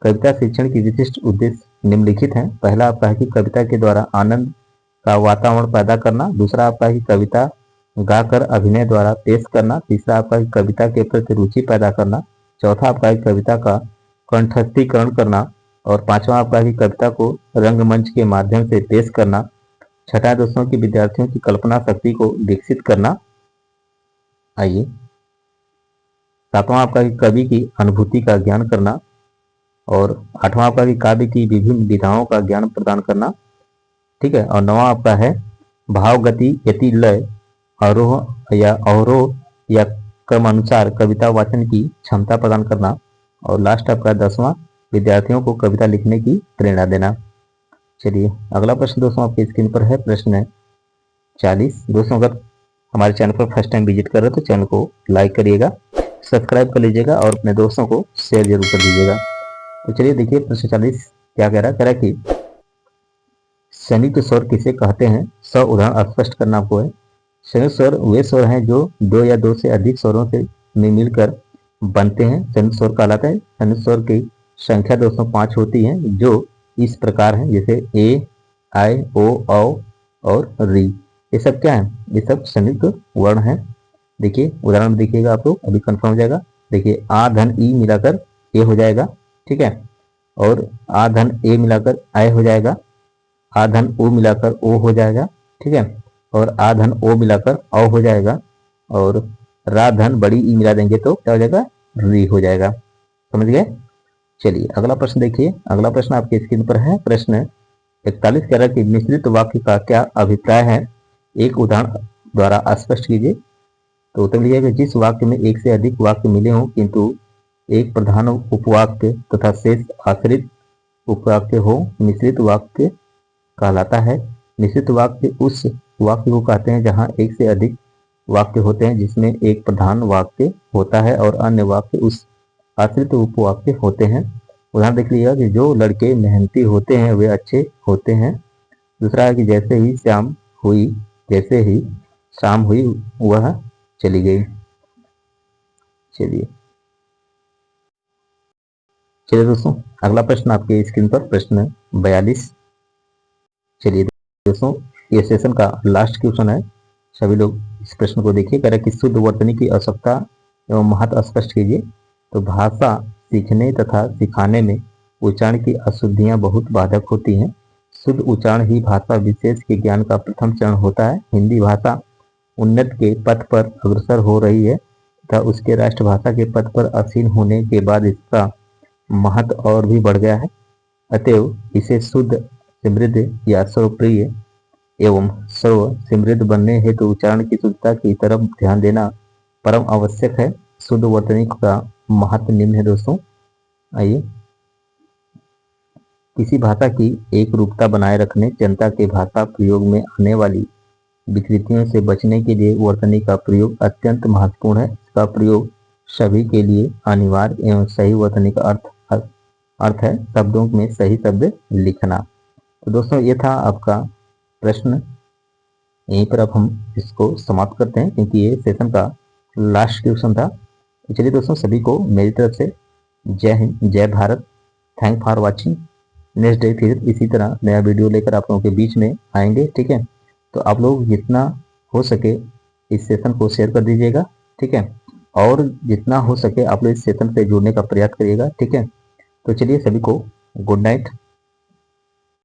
कविता शिक्षण की विशिष्ट उद्देश्य निम्नलिखित हैं। पहला आपका है कि कविता के द्वारा आनंद का वातावरण पैदा करना। दूसरा आपका है कि कविता गाकर अभिनय द्वारा पेश करना। तीसरा आपका है कि कविता के प्रति रुचि पैदा करना। चौथा आपका है कविता का कंठस्थीकरण करना। और पांचवा आपका है कि कविता को रंगमंच के माध्यम से पेश करना। छठा दोस्तों की विद्यार्थियों की कल्पना शक्ति को विकसित करना। आइए सातवां आपका कि कवि की अनुभूति का ज्ञान करना। और आठवां आपका कि काव्य की विभिन्न विधाओं का ज्ञान प्रदान करना। ठीक है। और नौवां आपका है भाव गति यति लय आरोह या अवरोह या क्रमानुसार कविता वाचन की क्षमता प्रदान करना। और लास्ट आपका 10वां विद्यार्थियों को कविता लिखने की प्रेरणा देना। चलिए अगला प्रश्न दोस्तों आपके स्क्रीन पर है। प्रश्न 40। दोस्तों अगर हमारे चैनल पर फर्स्ट टाइम विजिट कर रहे हो तो चैनल को लाइक करिएगा, सब्सक्राइब कर लीजिएगा और अपने दोस्तों को शेयर जरूर कर दीजिएगा। तो चलिए देखिए प्रश्न 40 क्या कह रहा है कि संयुक्त स्वर किसे कहते हैं। उदाहरण स्पष्ट करना आपको है। संयुक्त स्वर वे स्वर हैं जो दो या दो से अधिक स्वरों से मिलकर बनते हैं, संयुक्त स्वर कहलाता है। संयुक्त स्वर की संख्या दोस्तों 5 होती है, जो इस प्रकार है, जैसे ए, आई, ओ, औ और री। ये सब क्या है? ये सब संयुक्त वर्ण है। देखिए उदाहरण में देखिएगा आप लोग, अभी कंफर्म हो जाएगा। देखिए आ धन ई मिलाकर ए हो जाएगा, ठीक है। और आ धन ए मिलाकर आई हो जाएगा, आ धन ओ मिलाकर ओ हो जाएगा, ठीक है। और आ धन ओ मिलाकर औ हो जाएगा। और रा धन बड़ी ई मिला देंगे तो क्या हो जाएगा? री हो जाएगा। समझ गए? चलिए अगला प्रश्न देखिए। अगला प्रश्न आपके स्क्रीन पर है। प्रश्न 41 कह रहा है कि मिश्रित वाक्य का क्या अभिप्राय है, एक उदाहरण द्वारा स्पष्ट कीजिए। तो उत्तर लिखिएगा जिस वाक्य में एक से अधिक वाक्य मिले हों किंतु एक प्रधान उपवाक्य तथा शेष आश्रित उपवाक्य हो, मिश्रित वाक्य कहलाता है। मिश्रित वाक्य उस वाक्य को कहते हैं जहां एक से अधिक वाक्य होते हैं जिसमें एक प्रधान वाक्य होता है और अन्य वाक्य उस आश्रित उपवाक्य होते हैं। उदाहरण देख लीजिएगा कि जो लड़के मेहनती होते हैं वे अच्छे होते हैं। दूसरा है कि जैसे ही शाम हुई वह चली गई। चलिए दोस्तों अगला प्रश्न आपके स्क्रीन पर प्रश्न 42। चलिए दोस्तों ये सेशन का लास्ट क्वेश्चन है, सभी लोग इस प्रश्न को देखिए। कह रहे कि शुद्ध वर्तनी की आवश्यकता एवं महत्व स्पष्ट कीजिए। तो भाषा सीखने तथा सिखाने में उच्चारण की अशुद्धियां बहुत बाधक होती हैं। शुद्ध उच्चारण ही भाषा विशेष के ज्ञान का प्रथम चरण होता है। हिंदी भाषा उन्नत के पथ पर अग्रसर हो रही है तथा उसके राष्ट्रभाषा के पथ पर आसीन होने के बाद इसका महत्व और भी बढ़ गया है। अतएव इसे शुद्ध, समृद्ध या सर्वप्रिय एवं सर्व समृद्ध बनने हेतु तो उच्चारण की शुद्धता की तरफ ध्यान देना परम आवश्यक है। शुद्ध वर्तनी का महत्व निम्न है दोस्तों। आइए, किसी भाषा की एक रूपता बनाए रखने, जनता के भाषा प्रयोग में आने वाली विकृतियों से बचने के लिए वर्तनी का प्रयोग अत्यंत महत्वपूर्ण है। इसका प्रयोग सभी के लिए अनिवार्य एवं सही वर्तनी का अर्थ है शब्दों में सही शब्द लिखना। तो दोस्तों ये था आपका प्रश्न। यहीं पर अब हम इसको समाप्त करते हैं क्योंकि ये सेशन का लास्ट क्वेश्चन था। तो चलिए दोस्तों सभी को मेरी तरफ से जय हिंद, जय Bharat. Thank for watching. Next day फिर इसी तरह नया वीडियो लेकर आप लोगों के बीच में आएंगे, ठीक है। तो आप लोग जितना हो सके इस सेशन को शेयर कर दीजिएगा, ठीक है। और जितना हो सके आप लोग इस सेशन से जुड़ने का प्रयास करिएगा, ठीक है। तो चलिए सभी को गुड नाइट।